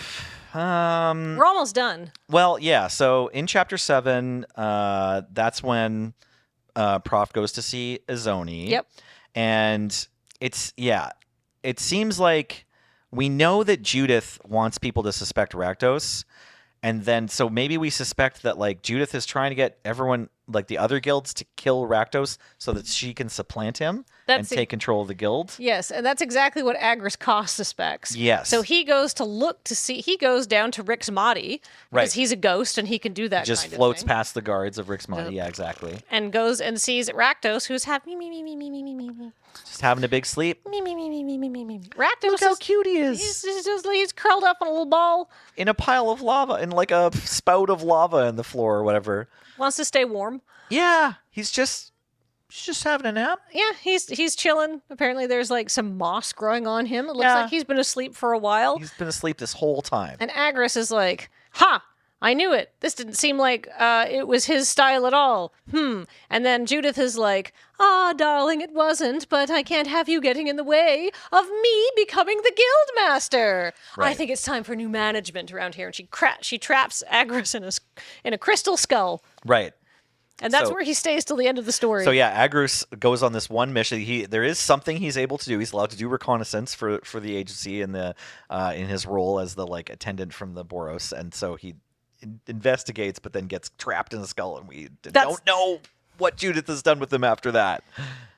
We're almost done. well, yeah. So in chapter 7, that's when Prof goes to see Izoni. Yep. And it seems like we know that Judith wants people to suspect Rakdos. And then, so maybe we suspect that, like, Judith is trying to get everyone, like, the other guilds to kill Rakdos so that she can supplant him and take control of the guild. Yes, and that's exactly what Agris Koss suspects. Yes. So he goes to look to see, he goes down to Rick's Mahdi, because Right. he's a ghost and he can do that Just kind of floats thing. past the guards of Rick's Money. Yeah, exactly. And goes and sees Rakdos, who's having me. Just having a big sleep. Rakdos Look how is, cute he is. he's curled up on a little ball, In a pile of lava, in like a spout of lava in the floor or whatever. wants to stay warm. Yeah, he's just having a nap. Yeah, he's chilling. Apparently there's like some moss growing on him. It looks Yeah. like he's been asleep for a while. He's been asleep this whole time. And Agris is like, ha! I knew it. This didn't seem like it was his style at all. And then Judith is like, darling, it wasn't, but I can't have you getting in the way of me becoming the guild master. I Right. think it's time for new management around here. And she traps Agris in a crystal skull. Right. And that's So- where he stays till the end of the story. So yeah, Agrus goes on this one mission. There is something he's able to do. He's allowed to do reconnaissance for the agency in his role as the like attendant from the Boros, and so he investigates, but then gets trapped in the skull, and we don't know what Judith has done with him after that.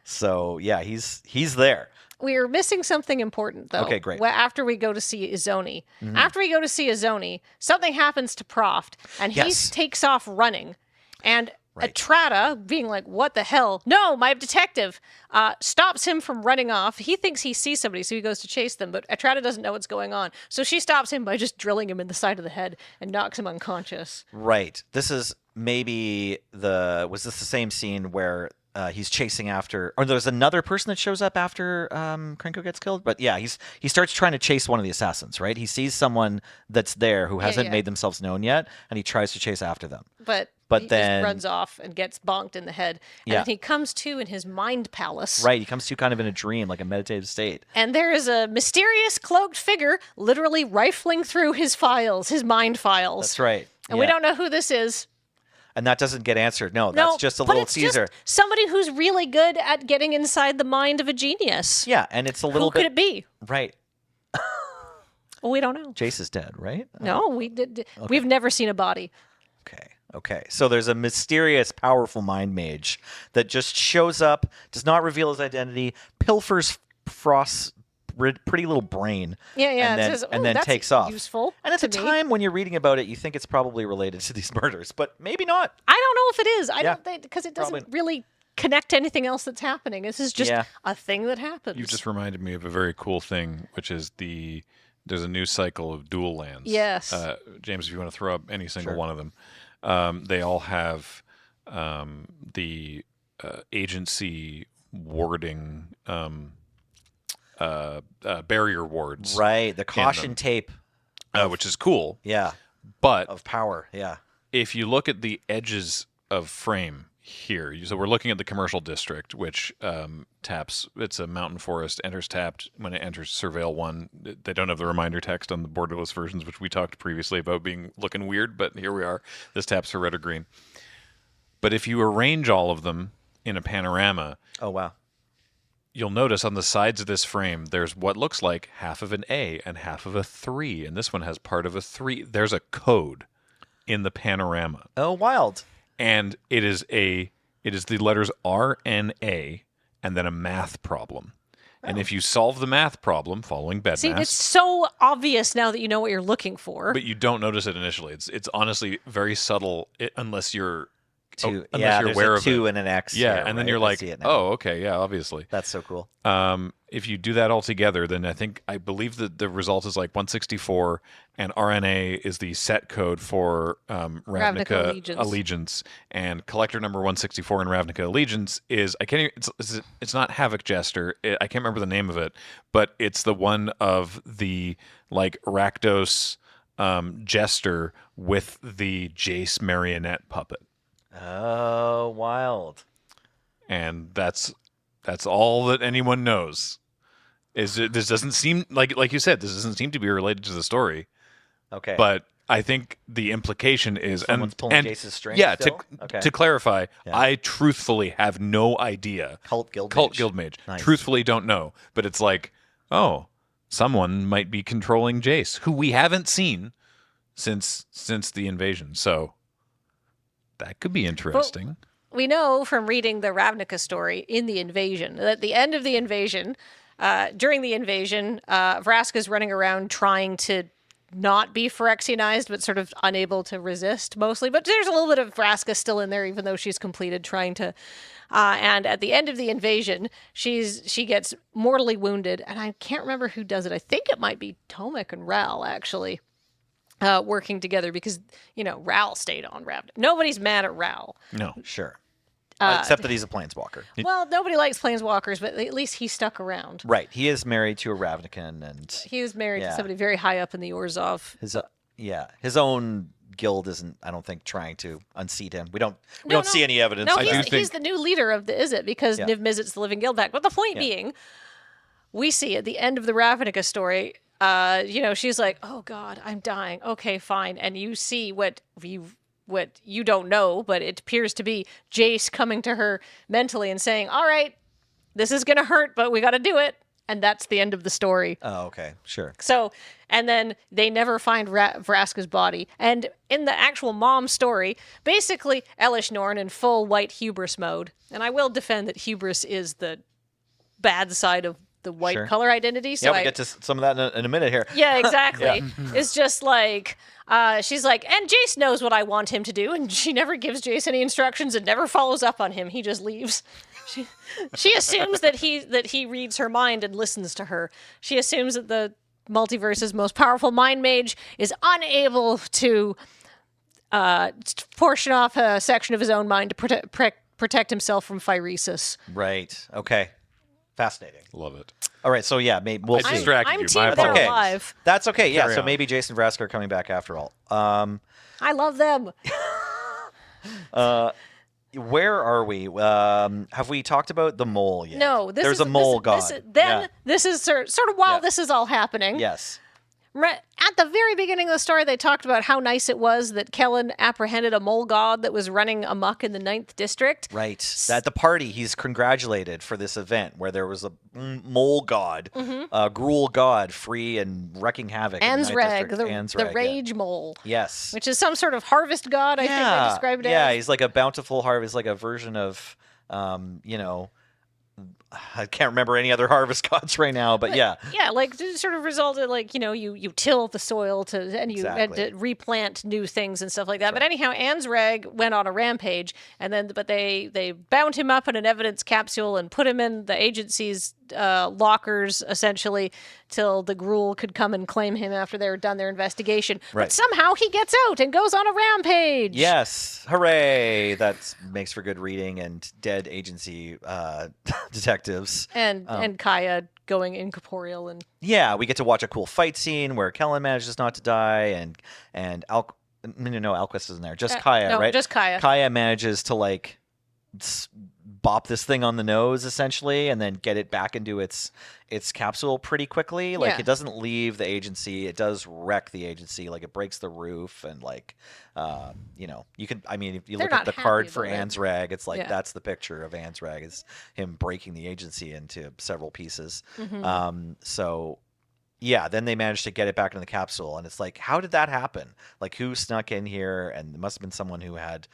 So yeah, he's there. We're missing something important, though. Okay, great. After we go to see Izoni. After we go to see Izoni, something happens to Proft, and Yes. he takes off running. And Right. Atrata, being like, what the hell? No, my detective, stops him from running off. He thinks he sees somebody, so he goes to chase them, but Atrata doesn't know what's going on. So she stops him by just drilling him in the side of the head and knocks him unconscious. Right. This is maybe was this the same scene where he's chasing after, or there's another person that shows up after Krenko gets killed? But yeah, he starts trying to chase one of the assassins, right? He sees someone that's there who hasn't yeah. made themselves known yet, and he tries to chase after them. But he then- just runs off and gets bonked in the head. And Yeah. then he comes to in his mind palace. Right. He comes to kind of in a dream, like a meditative state. And there is a mysterious cloaked figure literally rifling through his files, his mind files. That's right. And we Yeah. don't know who this is. And that doesn't get answered. No, No, that's just a but little it's teaser. Just somebody who's really good at getting inside the mind of a genius. Yeah, and it's a Who little could bit it be? right. Well, we don't know. Jace is dead, right? No, we've never seen a body. Okay. Okay, so there's a mysterious, powerful mind mage that just shows up, does not reveal his identity, pilfers Frost's pretty little brain, Yeah, and it then, says, and then that's takes off. useful And at the to me. time when you're reading about it, you think it's probably related to these murders, but maybe not. I don't know if it is. I Yeah, don't think, because it doesn't probably. really connect to anything else that's happening. This is just Yeah. a thing that happens. You just reminded me of a very cool thing, which is there's a new cycle of dual lands. Yes. James, if you want to throw up any single Sure. one of them, they all have the agency warding barrier wards, Right, the caution them. tape, which is cool. yeah, But of power, yeah. if you look at the edges of frame here, so we're looking at the commercial district, which taps. It's a mountain forest. Enters tapped when it enters Surveil 1. They don't have the reminder text on the borderless versions, which we talked previously about being looking weird, but here we are. This taps for red or green. But if you arrange all of them in a panorama, Oh, wow. you'll notice on the sides of this frame, there's what looks like half of an A and half of a 3, and this one has part of a 3. There's a code in the panorama. Oh, wild. And it is the letters R, N, A, and then a math problem. And if you solve the math problem following See, bedmass, it's so obvious now that you know what you're looking for. but you don't notice it initially. It's honestly very subtle unless you're Two, unless yeah, you're there's aware a of 2 it. and an X. Yeah, here, and then right? you're I like, see it now. oh, okay, yeah, obviously. That's so cool. If you do that all together, then I believe that the result is like 164, and RNA is the set code for Ravnica Allegiance, and collector number 164 in Ravnica Allegiance is it's not Havoc Jester. I can't remember the name of it, but it's the one of the like Rakdos Jester with the Jace marionette puppet. Oh, wild. And that's all that anyone knows. This doesn't seem like you said, this doesn't seem to be related to the story. Okay. But I think the implication is Someone's pulling and Jace's strings yeah, still? Okay. to clarify, Yeah. I truthfully have no idea. Cult Guild Mage. Nice. Truthfully don't know, but it's like, oh, someone might be controlling Jace, who we haven't seen since the invasion. So that could be interesting. We know from reading the Ravnica story in the invasion that at the end of the invasion, during the invasion, Vraska's running around trying to not be Phyrexianized, but sort of unable to resist mostly. But there's a little bit of Vraska still in there, even though she's completed trying to. And at the end of the invasion, she gets mortally wounded, and I can't remember who does it. I think it might be Tomek and Ral, actually. Working together because, Ral stayed on Ravnica. Nobody's mad at Ral. No. Sure. Except that he's a planeswalker. Well, nobody likes planeswalkers, but at least he stuck around. Right. He is married to a Ravnican, and He was married Yeah. to somebody very high up in the Orzhov. his own guild isn't, I don't think, trying to unseat him. We don't No. see any evidence. No, of that. he's the new leader of the Izzet because Yeah. Niv Mizzet's the living guild back. But the point Yeah. being, we see at the end of the Ravnica story, she's like, "Oh God, I'm dying." Okay, fine, and you see what you don't know, but it appears to be Jace coming to her mentally and saying, "All right, this is gonna hurt, but we got to do it," and that's the end of the story. Oh, okay. Sure. So, and then they never find Vraska's body. And in the actual mom story, basically, Elish Norn in full white hubris mode. And I will defend that hubris is the bad side of the white Sure. color identity. So Yeah, we'll get to some of that in a minute here. yeah, exactly. It's just like, she's like, and Jace knows what I want him to do. And she never gives Jace any instructions and never follows up on him. He just leaves. She assumes that he reads her mind and listens to her. She assumes that the multiverse's most powerful mind mage is unable to portion off a section of his own mind to protect himself from Phyresis. Right. Okay. Fascinating. Love it. All right. So yeah, maybe we'll I see. distracted I'm you. team My they're apologies. alive. That's okay. Yeah. Carry So on. maybe Jason and Vraska are coming back after all. I love them. Where are we? Have we talked about the mole yet? No, there's a mole god. This is sort of while this is all happening. Yes. At the very beginning of the story, they talked about how nice it was that Kellen apprehended a mole god that was running amok in the 9th district. Right. At the party, he's congratulated for this event where there was a mole god, a gruel god, free and wrecking havoc. Ansrag, in the 9th district. rage mole. Yes. Which is some sort of harvest god, I think they described it as. Yeah, he's like a bountiful harvest, like a version of, I can't remember any other harvest gods right now, but yeah. Yeah, like it sort of resulted like, you till the soil and you had Exactly. to replant new things and stuff like that. But anyhow, Ansrag went on a rampage but they bound him up in an evidence capsule and put him in the agency's lockers essentially till the Gruul could come and claim him after they were done their investigation. Right. But somehow he gets out and goes on a rampage. Yes, hooray! That makes for good reading and dead agency detectives. And Kaya going incorporeal and Yeah, we get to watch a cool fight scene where Kellen manages not to die, and Alquist isn't there. Just Kaya, no, right? just Kaya. Kaya manages to like bop this thing on the nose essentially, and then get it back into its capsule pretty quickly. Like Yeah. it doesn't leave the agency. It does wreck the agency. Like it breaks the roof, and like you can. I mean, if you They're look at not the happy card for about it. Ansrag, it's like Yeah. that's the picture of Ansrag is him breaking the agency into several pieces. So yeah, then they managed to get it back into the capsule, and it's like, how did that happen? Like, who snuck in here? And it must have been someone who had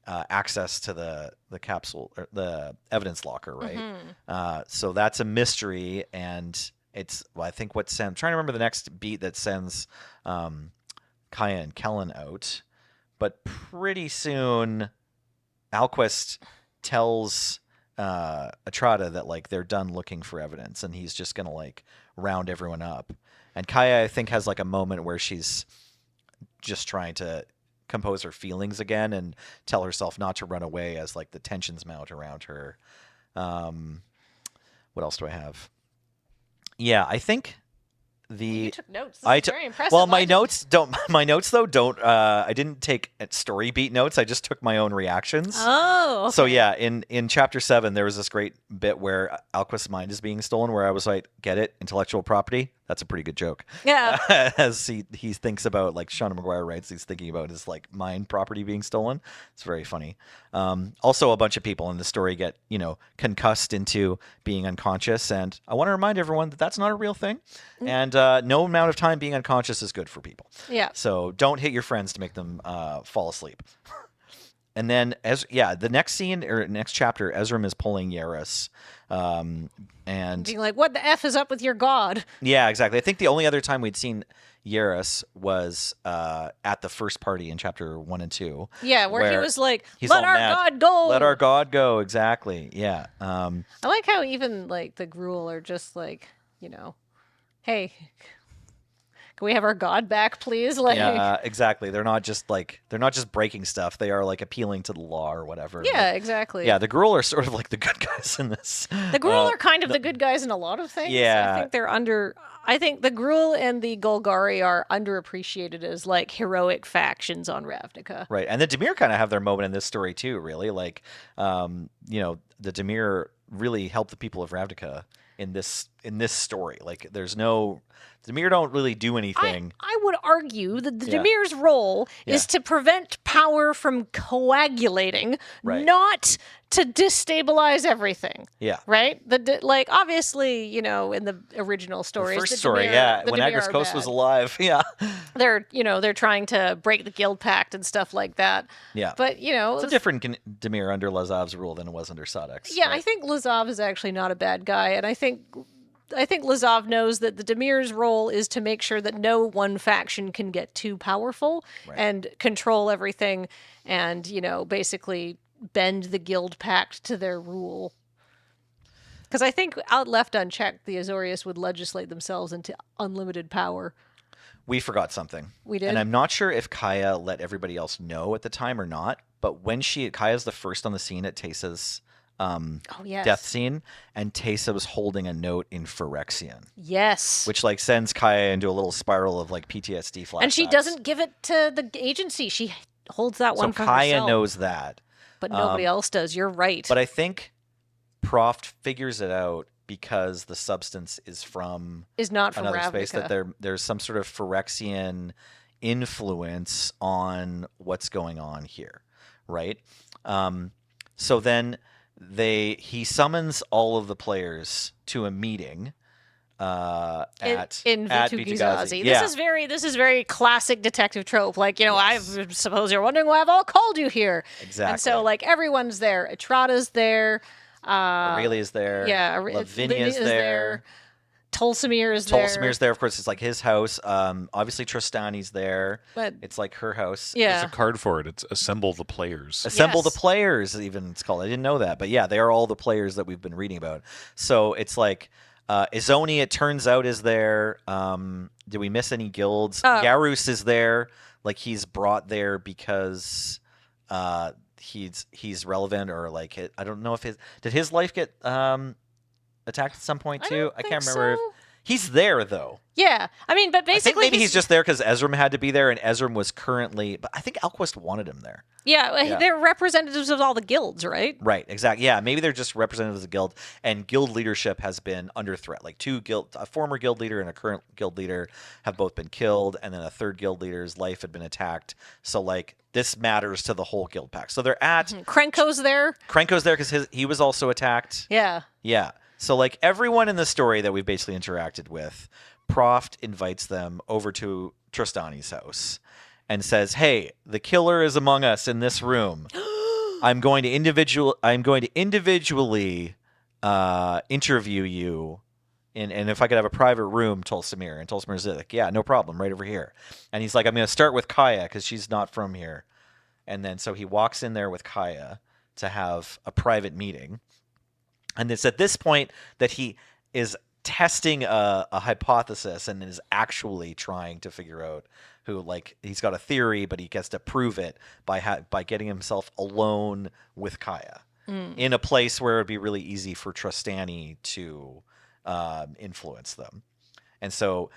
access to the capsule, or the evidence locker, right? So that's a mystery, and it's I think what sends. I'm trying to remember the next beat that sends Kaya and Kellen out, but pretty soon, Alquist tells Atrada that like they're done looking for evidence, and he's just gonna like round everyone up. And Kaya, I think, has like a moment where she's just trying to compose her feelings again and tell herself not to run away as like the tensions mount around her. What else do I have? Yeah, I think You took notes. This I is took very impressive. well. My notes don't. My notes though don't. I didn't take story beat notes. I just took my own reactions. Oh. So yeah, in chapter 7, there was this great bit where Alquist's mind is being stolen, where I was like, "Get it? Intellectual property? That's a pretty good joke." Yeah. As he thinks about, like Sean McGuire writes, he's thinking about his like mind property being stolen. It's very funny. Also, a bunch of people in the story get concussed into being unconscious, and I want to remind everyone that that's not a real thing, and no amount of time being unconscious is good for people. Yeah. So don't hit your friends to make them fall asleep. And then, the next scene or next chapter, Ezram is pulling Yaris, and Being like, what the F is up with your god? yeah, exactly. I think the only other time we'd seen Yaris was at the first party in chapter 1 and 2. Yeah, where he was like, he's let all our mad. god go. Let our god go. Exactly. Yeah. I like how even like the Gruul are just like, hey, can we have our god back, please? Like, Yeah, exactly. They're not just breaking stuff. They are like appealing to the law or whatever. yeah, exactly. Yeah, the Gruul are sort of like the good guys in this. The Gruul are kind of the good guys in a lot of things. Yeah. I think the Gruul and the Golgari are underappreciated as like heroic factions on Ravnica. Right, and the Dimir kind of have their moment in this story too. Really, like, the Dimir really help the people of Ravnica in this story. Like, the Dimir don't really do anything. I would argue that the Yeah. Dimir's role is Yeah. to prevent power from coagulating, Right. not to destabilize everything. Yeah. Right? Obviously, in the original stories, First the story, Dimir- the when Dimir Agris are Coast was bad. alive, yeah, They're trying to break the guild pact and stuff like that. yeah. But It's a different Dimir under Lazav's rule than it was under Sadek's. yeah, right? I think Lazav is actually not a bad guy, and I think Lazav knows that the Dimir's role is to make sure that no one faction can get too powerful Right. and control everything, and basically bend the guild pact to their rule. Because I think out left unchecked, the Azorius would legislate themselves into unlimited power. We forgot something. We did? And I'm not sure if Kaya let everybody else know at the time or not, but when Kaya's the first on the scene at Teysa's Yes. death scene, and Teysa was holding a note in Phyrexian, Yes. which like sends Kaya into a little spiral of like PTSD flashbacks. And she doesn't give it to the agency. She holds that So one for Kaya herself. knows that. But nobody else does. You're right. But I think Proft figures it out because the substance is from Is not from another space, that Ravnica. there's some sort of Phyrexian influence on what's going on here, right? So then he summons all of the players to a meeting in at Vitu-Ghazi. Yeah. This is very classic detective trope. Like, Yes. I suppose you're wondering why I've all called you here. Exactly. And so, like, everyone's there. Etrata's there. Aurelia's there. Yeah, Lavinia's there. Tolsimir's there. Tolsimir's there. Of course, it's like his house. Obviously, Tristani's there. But it's like her house. yeah, There's a card for it. It's assemble the players. Assemble Yes. the players, even it's called. I didn't know that. But yeah, they are all the players that we've been reading about. So it's like Izoni, it turns out, is there. Did we miss any guilds? Garus is there. Like, he's brought there because he's relevant, or like I don't know if did his life get attacked at some point too? I can't remember. So. If he's there though. Yeah, I mean, but I think basically maybe he's just there because Ezram had to be there, and Ezram was currently. But I think Alquist wanted him there. Yeah, they're representatives of all the guilds, right? Right, exactly. Yeah, maybe they're just representatives of the guild, and guild leadership has been under threat. Like a former guild leader and a current guild leader have both been killed, and then a third guild leader's life had been attacked. So like this matters to the whole guild pack. So they're at Krenko's there. Krenko's there because he was also attacked. Yeah. Yeah. So like everyone in the story that we've basically interacted with, Proft invites them over to Tristani's house and says, "Hey, the killer is among us in this room. I'm going to individually interview you, and if I could have a private room, Tolsimir." And Tolsimir's like, "Yeah, no problem, right over here." And he's like, "I'm going to start with Kaya because she's not from here." And then so he walks in there with Kaya to have a private meeting. And it's at this point that he is testing a hypothesis and is actually trying to figure out who, like, he's got a theory, but he gets to prove it by getting himself alone with Kaya in a place where it would be really easy for Tristani to influence them. And so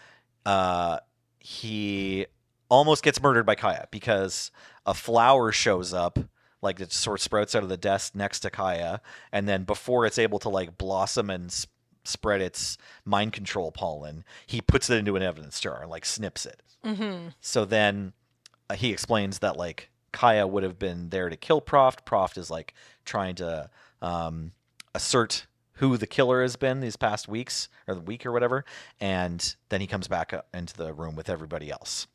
he almost gets murdered by Kaya because a flower shows up. Like, it sort of sprouts out of the desk next to Kaya, and then before it's able to like blossom and spread its mind control pollen, he puts it into an evidence jar and like snips it. Mm-hmm. So then he explains that like Kaya would have been there to kill Proft. Proft is like trying to assert who the killer has been these past weeks or the week or whatever, and then he comes back into the room with everybody else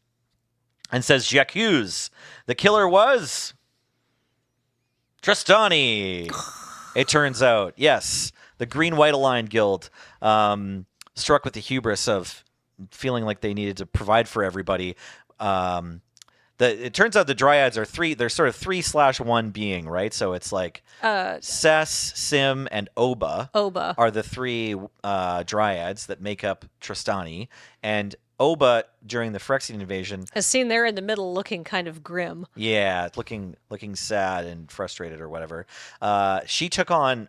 and says, "J'accuse, the killer was Tristani." It turns out, yes, the Green White Aligned Guild, struck with the hubris of feeling like they needed to provide for everybody. It turns out the Dryads are they're sort of 3/1 being, right? So it's like Sess, Sim, and Oba are the three Dryads that make up Tristani. And Oba, during the Phyrexian invasion, As seen there in the middle, looking kind of grim. yeah, looking sad and frustrated or whatever. She took on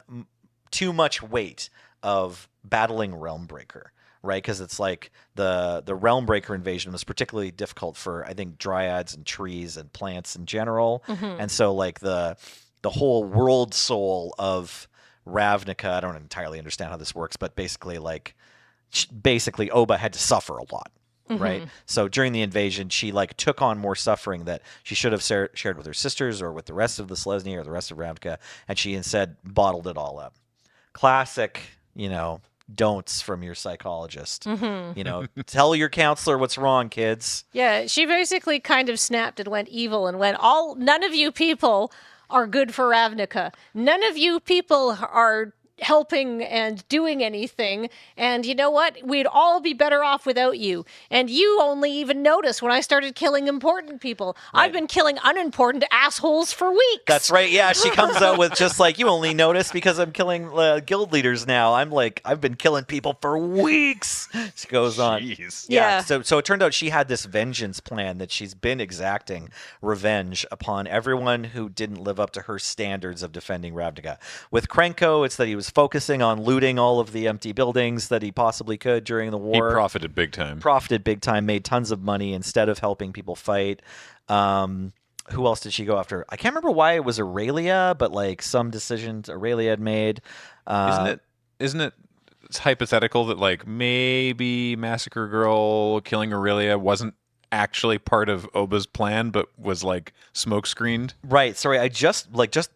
too much weight of battling Realmbreaker, right? Because it's like the Realmbreaker invasion was particularly difficult for, I think, Dryads and trees and plants in general. Mm-hmm. And so like the whole world soul of Ravnica, I don't entirely understand how this works, but basically Oba had to suffer a lot. Right. So during the invasion, she like took on more suffering that she should have shared with her sisters or with the rest of the Selesnya or the rest of Ravnica, and she instead bottled it all up. Classic, don'ts from your psychologist. Tell your counselor what's wrong, kids. Yeah, she basically kind of snapped and went evil and went, none of you people are good for Ravnica. None of you people are helping and doing anything, and you know what? We'd all be better off without you. And you only even noticed when I started killing important people. Right. I've been killing unimportant assholes for weeks. That's right. Yeah, she comes out with just like, you only notice because I'm killing guild leaders now. I'm like, I've been killing people for weeks. She goes on. Jeez. Yeah. So it turned out she had this vengeance plan that she's been exacting revenge upon everyone who didn't live up to her standards of defending Ravnica. With Krenko, it's that he was focusing on looting all of the empty buildings that he possibly could during the He war. profited big time. Made tons of money instead of helping people fight. Who else did she go after? I can't remember why it was Aurelia, but like some decisions Aurelia had made. Isn't it it's hypothetical that like maybe Massacre Girl killing Aurelia wasn't actually part of Oba's plan, but was like smoke screened. Right. Sorry, I just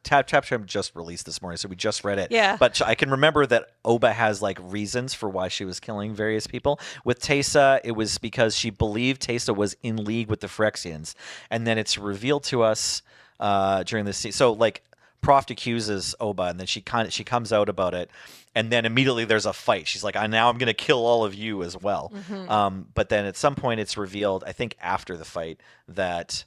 Tap just released this morning, so we just read it. Yeah. But I can remember that Oba has like reasons for why she was killing various people. With Teysa, it was because she believed Teysa was in league with the Phyrexians, and then it's revealed to us during this scene. So like Proft accuses Oba, and then she comes out about it, and then immediately there's a fight. She's like, now I'm going to kill all of you as well. Mm-hmm. But then at some point it's revealed, I think after the fight, that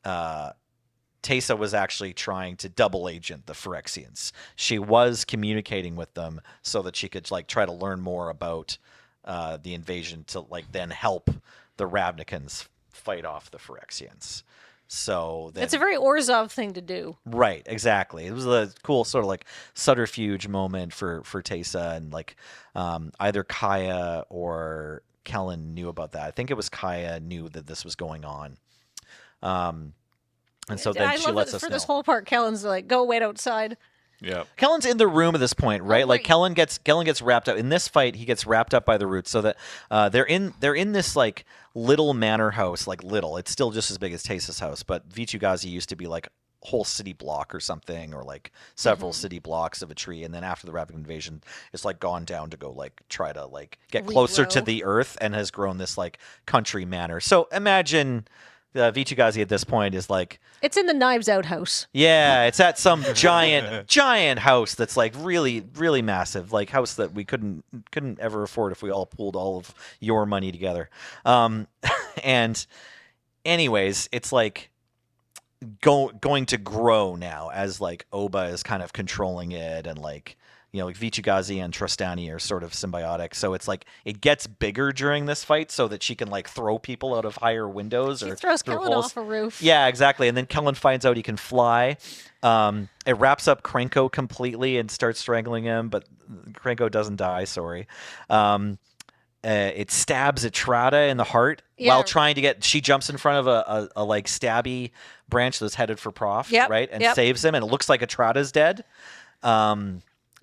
Teysa was actually trying to double agent the Phyrexians. She was communicating with them so that she could like try to learn more about the invasion to like then help the Ravnikans fight off the Phyrexians. So then, It's a very Orzhov thing to do. right, exactly. It was a cool sort of like subterfuge moment for Teysa, and like either Kaya or Kellen knew about that. I think it was Kaya knew that this was going on. And so then I she love lets that us for know. this whole part, Kellen's like, go wait outside. Yeah. Kellen's in the room at this point, right? Like right. Kellen gets wrapped up in this fight. He gets wrapped up by the roots, so that they're in this like little manor house, like little. It's still just as big as Teysa's house, but Vitu-Ghazi used to be like a whole city block or something, or like several city blocks of a tree. And then after the Ravnik invasion, it's like gone down to go like try to like get closer to Regrow. the earth, and has grown this like country manor. So imagine Vitu-Ghazi at this point is like. It's in the Knives Out house. Yeah, it's at some giant house that's like really, really massive, like house that we couldn't ever afford if we all pooled all of your money together. And anyways, it's like going to grow now as like Oba is kind of controlling it, and like like Vitu-Ghazi and Trostani are sort of symbiotic. So it's like it gets bigger during this fight so that she can like throw people out of higher windows She or throws through Kellen holes. off a roof. Yeah, exactly. And then Kellen finds out he can fly. It wraps up Krenko completely and starts strangling him, but Krenko doesn't die. Sorry. It stabs Etrata in the heart while trying to get. She jumps in front of a like stabby branch that's headed for Prof, right, and saves him. And it looks like Etrata's dead.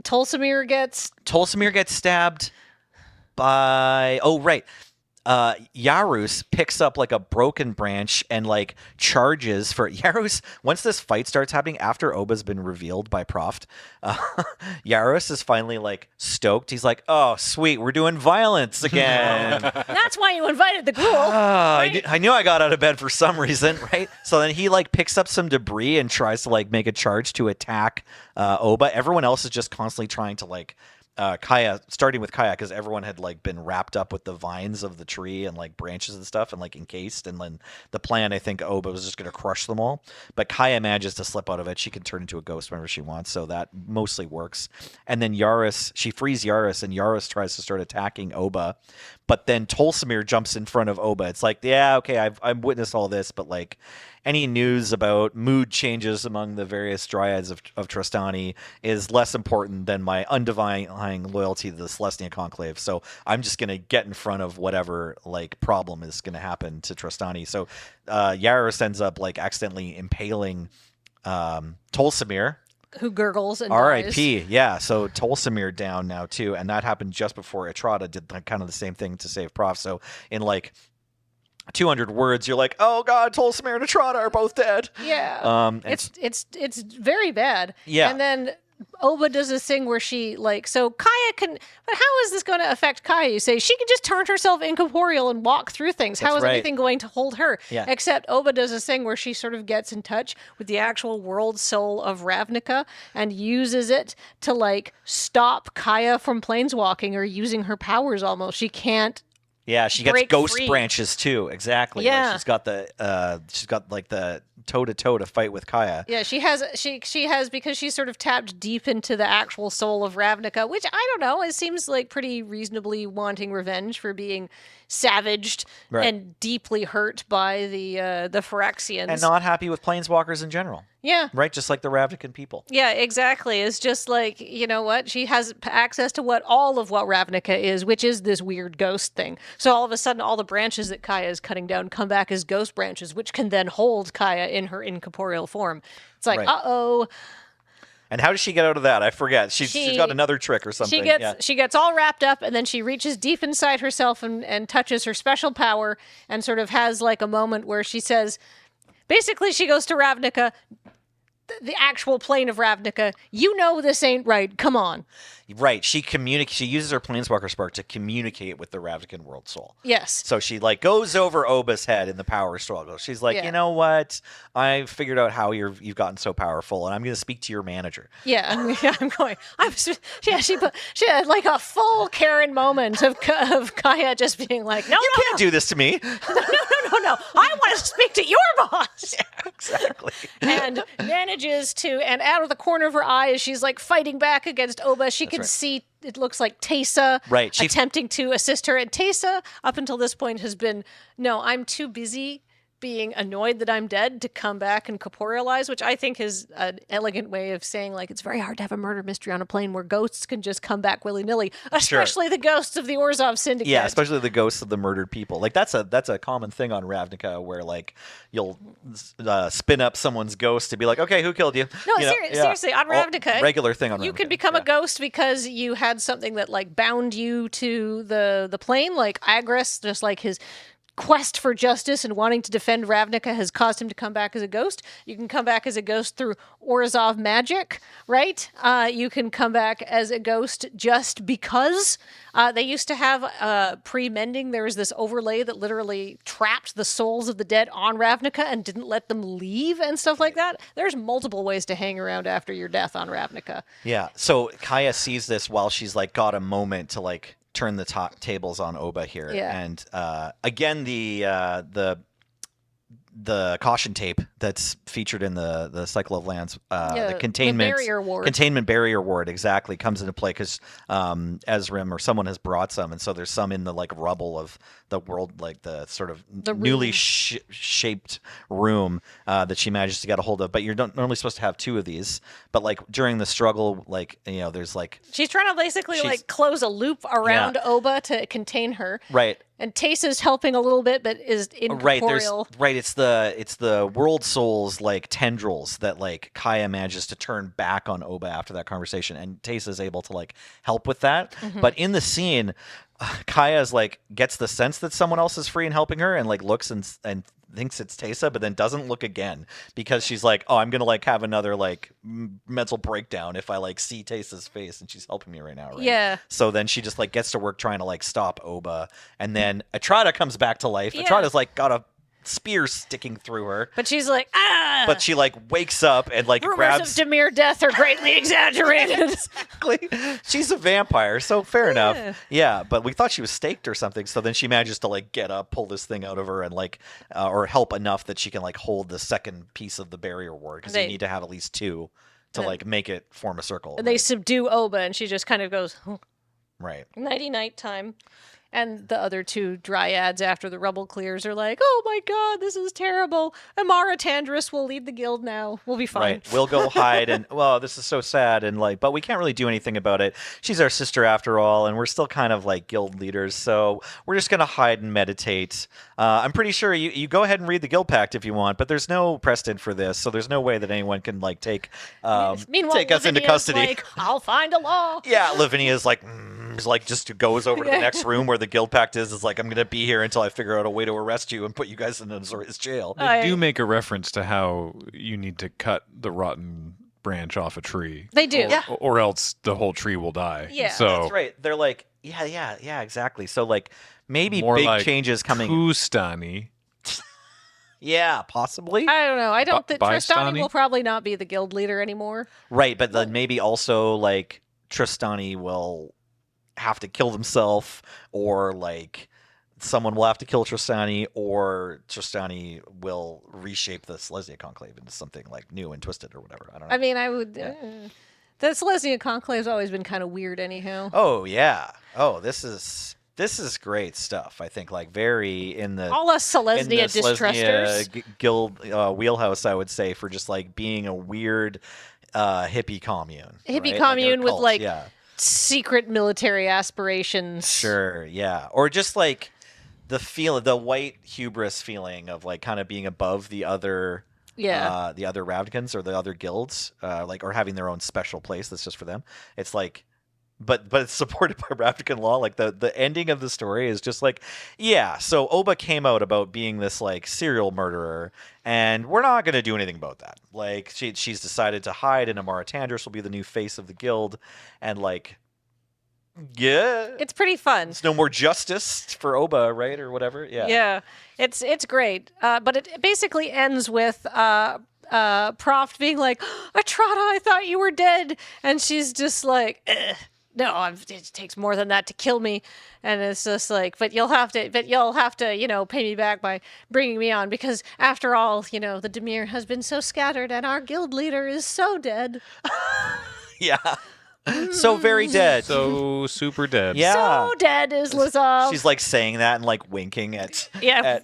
Tolsimir gets stabbed by. Oh, right. Yarus picks up like a broken branch and like charges for Yarus. Once this fight starts happening after Oba's been revealed by Proft, Yarus is finally like stoked. He's like, "Oh, sweet, we're doing violence again." That's why you invited the ghoul. Right? I knew I got out of bed for some reason, right? So then he like picks up some debris and tries to like make a charge to attack Oba. Everyone else is just constantly trying to like. Kaya, starting with Kaya, because everyone had like been wrapped up with the vines of the tree and like branches and stuff and like encased, and then the plan, I think Oba was just going to crush them all, but Kaya manages to slip out of it. She can turn into a ghost whenever she wants, so that mostly works. And then she frees Yarus, and Yarus tries to start attacking Oba, but then Tolsimir jumps in front of Oba. It's like, yeah, okay, I've witnessed all this, but like any news about mood changes among the various dryads of Trostani is less important than my undying loyalty to the Celestia Conclave. So I'm just going to get in front of whatever like problem is going to happen to Trostani. So Yarus ends up like accidentally impaling Tolsimir. Who gurgles and R.I.P. dies. Yeah, so Tolsimir down now too, and that happened just before Etrata did kind of the same thing to save Prof. So in like 200 words, you're like, oh god, Tolsimir and Etrata are both dead. Yeah. It's very bad. Yeah. And then Oba does this thing where she like, so Kaya can, but how is this going to affect Kaya? You say she can just turn herself incorporeal and walk through things. How is right. anything going to hold her? Yeah. Except Oba does this thing where she sort of gets in touch with the actual world soul of Ravnica and uses it to like stop Kaya from planeswalking or using her powers almost. She can't. Yeah, she gets break ghost free. branches too. Exactly. Yeah. Like she's got like the toe to toe to fight with Kaya. Yeah, she has because she's sort of tapped deep into the actual soul of Ravnica, which I don't know, it seems like pretty reasonably wanting revenge for being savaged Right. and deeply hurt by the Phyrexians. And not happy with planeswalkers in general. Yeah. Right? Just like the Ravnican people. Yeah, exactly. It's just like, you know what? She has access to all of what Ravnica is, which is this weird ghost thing. So all of a sudden, all the branches that Kaya is cutting down come back as ghost branches, which can then hold Kaya in her incorporeal form. It's like, Right. uh-oh. And how does she get out of that? I forget. She's got another trick or something. She gets all wrapped up, and then she reaches deep inside herself and touches her special power, and sort of has like a moment where she says, basically, she goes to Ravnica, the actual plane of Ravnica. You know this ain't right. Come on. Right. She uses her Planeswalker Spark to communicate with the Ravnican World Soul. Yes. So she like goes over Oba's head in the power struggle. She's like, you know what? I figured out how you've gotten so powerful, and I'm going to speak to your manager. Yeah, I'm going. She had like a full Karen moment of Kaya just being like, no, you can't do this to me. No. I want to speak to your boss. Yeah, exactly. And manages to, and out of the corner of her eye, as she's like fighting back against Oba, she can see, it looks like Teysa attempting to assist her. And Teysa, up until this point, has been, no, I'm too busy being annoyed that I'm dead to come back and corporealize, which I think is an elegant way of saying, like, it's very hard to have a murder mystery on a plane where ghosts can just come back willy-nilly, especially the ghosts of the Orzhov Syndicate. Yeah, especially the ghosts of the murdered people. Like, that's a common thing on Ravnica, where, like, you'll spin up someone's ghost to be like, okay, who killed you? No, seriously, on Ravnica, regular thing on Ravnica. You can become a ghost because you had something that, like, bound you to the plane, like Agris, just like his quest for justice and wanting to defend Ravnica has caused him to come back as a ghost. You can come back as a ghost through Orzhov magic, right? You can come back as a ghost just because. They used to have pre-mending. There was this overlay that literally trapped the souls of the dead on Ravnica and didn't let them leave and stuff like that. There's multiple ways to hang around after your death on Ravnica. Yeah. So Kaya sees this while she's like got a moment to like turn the tables on Oba here. Yeah. And again, the caution tape that's featured in the Cycle of Lands, the containment barrier ward exactly comes into play because Ezrim or someone has brought some, and so there's some in the like rubble of the world, like the sort of newly shaped room that she manages to get a hold of. But you're not normally supposed to have two of these. But like during the struggle, like there's like she's trying to basically like close a loop around Oba to contain her. Right. And Teysa's helping a little bit, but is incorporeal. Right. It's the world souls like tendrils that like Kaya manages to turn back on Oba after that conversation, and Teysa's able to like help with that. Mm-hmm. But in the scene, Kaya's like gets the sense that someone else is free and helping her, and like looks and thinks it's Teysa, but then doesn't look again because she's like, oh, I'm gonna like have another like mental breakdown if I like see Teysa's face and she's helping me right now, right? Yeah. So then she just like gets to work trying to like stop Oba, and then Atrada comes back to life. Yeah. Atrada's like got a spear sticking through her, but she's like, ah! But she like wakes up and like rumors grabs of Dimir death are greatly exaggerated. Exactly. She's a vampire, so fair enough. Yeah, but we thought she was staked or something, so then she manages to like get up, pull this thing out of her, and like or help enough that she can like hold the second piece of the barrier ward, because you need to have at least two to like make it form a circle. And they subdue Oba, and she just kind of goes, oh. Right. Nighty-night time. And the other two dryads, after the rubble clears, are like, oh my god, this is terrible. Amara Tandris will lead the guild now. We'll be fine. Right. We'll go hide, and, well, this is so sad, and like, but we can't really do anything about it. She's our sister after all, and we're still kind of like guild leaders, so we're just going to hide and meditate. I'm pretty sure you go ahead and read the guild pact if you want, but there's no precedent for this, so there's no way that anyone can like take us into custody. Like, I'll find a law. Yeah, Lavinia's like just goes over to the next room where the guild pact is like, I'm going to be here until I figure out a way to arrest you and put you guys in his jail. They do make a reference to how you need to cut the rotten branch off a tree. They do. Or else the whole tree will die. Yeah. So that's right. They're like, yeah, exactly. So like maybe more big like changes coming. Kustani. Yeah, possibly. I don't know. I don't think Tristani will probably not be the guild leader anymore. Right, but then maybe also like Tristani will have to kill himself, or like someone will have to kill Tristani, or Tristani will reshape the Selesnya Conclave into something like new and twisted or whatever. I don't know. I mean, I would. The Selesnya Conclave's always been kind of weird, anyhow. Oh yeah. Oh, this is great stuff. I think like very in the all us Selesnya distrusters guild wheelhouse, I would say, for just like being a weird hippie commune. Commune with like. Yeah. Secret military aspirations. Sure, yeah. Or just like the white hubris feeling of like kind of being above the other the other Ravnikins or the other guilds, or having their own special place that's just for them. It's like, but it's supported by Ravnikan law. Like the ending of the story is just like, yeah. So Oba came out about being this like serial murderer, and we're not going to do anything about that. Like she's decided to hide, and Amara Tandris will be the new face of the guild, and like. Yeah, It's pretty fun. it's no more justice for Oba, right, or whatever. Yeah, Yeah, it's great. But it basically ends with Proft being like, Atrata, I thought you were dead. And she's just like, no, it takes more than that to kill me. And it's just like, but you'll have to, pay me back by bringing me on. Because after all, the Dimir has been so scattered and our guild leader is so dead. yeah. So very dead. So super dead. Yeah. So dead is Lazov. She's like saying that and like winking at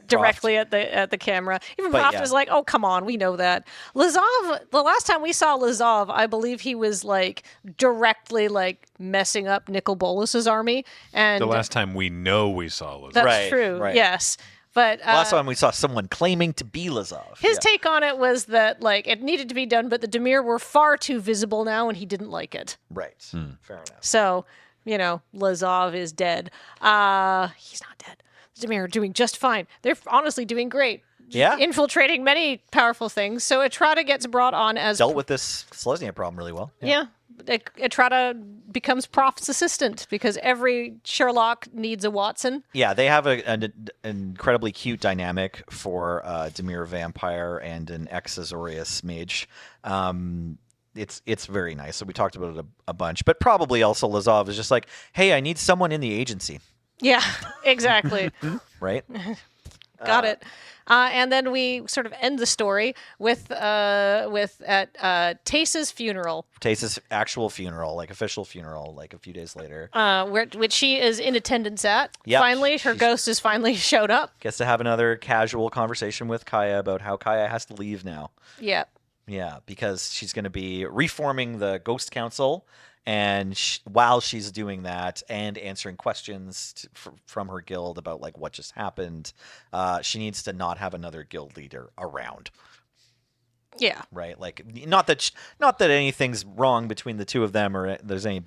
directly Proft. at the camera. Even But Proft yeah. was like, "Oh, come on, we know that." Lazov. The last time we saw Lazov, I believe he was like directly like messing up Nicol Bolas's army, and The last time we know we saw Liz. that's Right, true. right. Yes, but Last time we saw someone claiming to be Lazov. his Yeah. take on it was that like it needed to be done, but the Dimir were far too visible now, and he didn't like it. Right. Fair enough. So, Lazov is dead. He's not dead. The Dimir are doing just fine. They're honestly doing great. Yeah. Infiltrating many powerful things. So Atrata gets brought on as... Dealt with this Selesnya problem really well. Yeah. Atrata becomes Proft's assistant because every Sherlock needs a Watson. Yeah, they have an incredibly cute dynamic for Dimir Vampire and an ex-Azorius mage. It's very nice. So we talked about it a bunch. But probably also Lazov is just like, hey, I need someone in the agency. Yeah, exactly. Right? Got it. And then we sort of end the story with Tace's funeral, Tace's actual funeral, like official funeral, like a few days later. which she is in attendance at. Yep. Finally, her ghost has finally showed up. Gets to have another casual conversation with Kaya about how Kaya has to leave now. Yeah. Yeah, because she's going to be reforming the Ghost Council, and while she's doing that and answering questions from her guild about like what just happened, she needs to not have another guild leader around. Yeah. Right, like not that anything's wrong between the two of them or there's any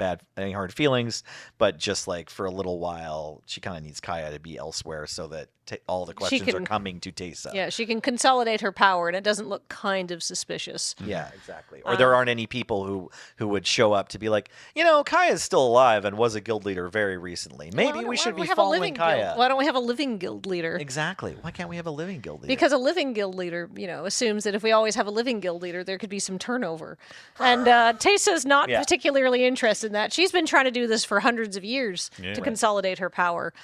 hard feelings, but just like for a little while, she kind of needs Kaya to be elsewhere so that all the questions are coming to Teysa. Yeah, she can consolidate her power, and it doesn't look kind of suspicious. Yeah, exactly. Or there aren't any people who would show up to be like, Kaya's still alive and was a guild leader very recently. Maybe we should be following Kaya. Why don't we have a living guild leader? Exactly. Why can't we have a living guild leader? Because a living guild leader, assumes that if we always have a living guild leader, there could be some turnover. And Teysa's not particularly interested in that. She's been trying to do this for hundreds of years to consolidate her power.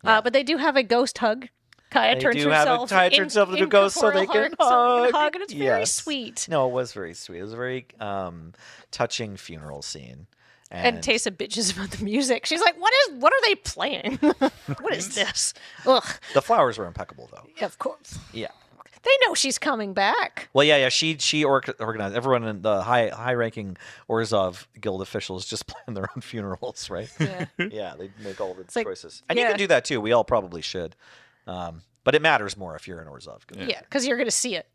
But they do have a ghost hug. Kaya turns herself into a ghost so they can hug. And it's very sweet. No, it was very sweet. It was a very touching funeral scene. And Teysa bitches about the music. She's like, what are they playing? What is this? Ugh. The flowers were impeccable, though. Yeah, of course. Yeah. They know she's coming back. Well, yeah. She organized everyone in the high-ranking Orzhov guild officials just plan their own funerals, right? Yeah. Yeah, they make all the like, choices, and you can do that too. We all probably should, but it matters more if you're an Orzhov guild. Yeah, because you're going to see it.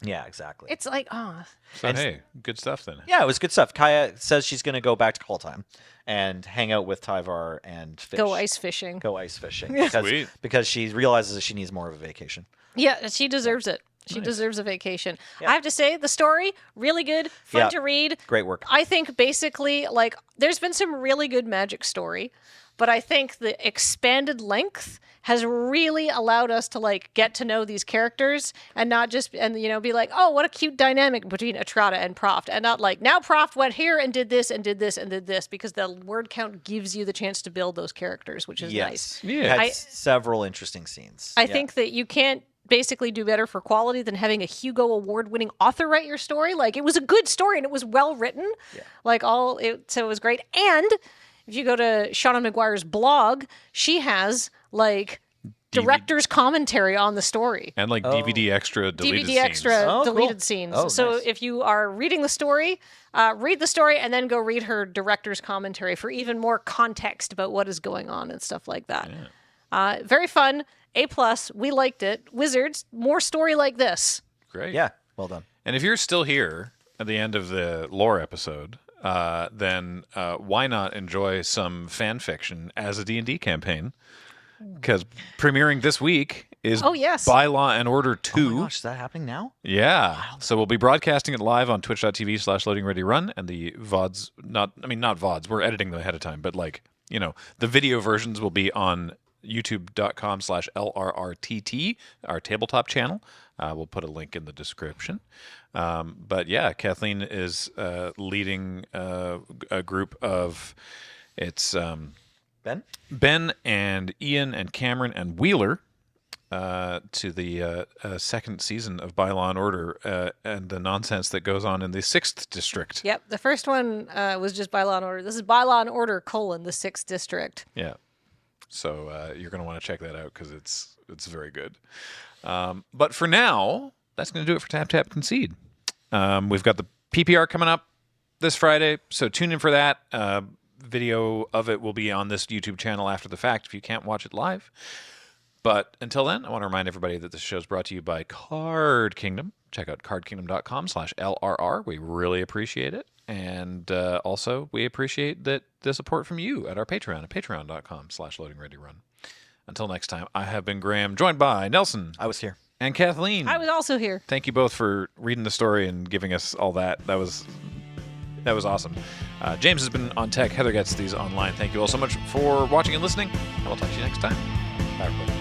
Yeah, exactly. It's like, oh. So, hey, good stuff then. Yeah, it was good stuff. Kaya says she's going to go back to Kaltime and hang out with Tyvar and fish. Go ice fishing. Sweet. Because she realizes that she needs more of a vacation. Yeah, she deserves it. She deserves a vacation. I have to say, the story, really good, fun to read. Great work. I think basically, like, there's been some really good magic story, but I think the expanded length has really allowed us to, like, get to know these characters and not just, be like, oh, what a cute dynamic between Atrata and Proft. And not like, now Proft went here and did this and did this and did this, because the word count gives you the chance to build those characters, which is nice. Yeah. Had several interesting scenes. I think that you can't basically do better for quality than having a Hugo Award-winning author write your story. Like, it was a good story and it was well written. So it was great. And if you go to Shauna McGuire's blog, she has like director's commentary on the story And like DVD extra deleted DVD scenes. extra deleted cool. scenes. Oh, So nice. if you are reading the story, read the story and then go read her director's commentary for even more context about what is going on and stuff like that. Very fun. A+. We liked it. Wizards, more story like this. Great. Yeah, well done. And if you're still here at the end of the lore episode, then why not enjoy some fan fiction as a D&D campaign? Because premiering this week is Oh, yes. By Law and Order 2. Oh my gosh, is that happening now? Yeah. So we'll be broadcasting it live on twitch.tv/loadingreadyrun, and the VODs, not VODs, we're editing them ahead of time, but the video versions will be on youtube.com/LRRTT, our tabletop channel. We'll put a link in the description. But yeah, Kathleen is leading a group of, it's Ben and Ian and Cameron and Wheeler to the second season of By Law and Order and the nonsense that goes on in the 6th District. Yep. The first one was just By Law and Order. This is By Law and Order, the 6th District. Yeah. So you're going to want to check that out because it's very good. But for now, that's going to do it for Tap Tap Concede. We've got the PPR coming up this Friday, so tune in for that. Video of it will be on this YouTube channel after the fact if you can't watch it live. But until then, I want to remind everybody that this show is brought to you by Card Kingdom. Check out cardkingdom.com/LRR. We really appreciate it. And also, we appreciate the support from you at our Patreon at patreon.com/loadingreadyrun. Until next time, I have been Graham, joined by Nelson. I was here. And Kathleen. I was also here. Thank you both for reading the story and giving us all that. That was awesome. James has been on tech. Heather gets these online. Thank you all so much for watching and listening. And we'll talk to you next time. Bye, everybody.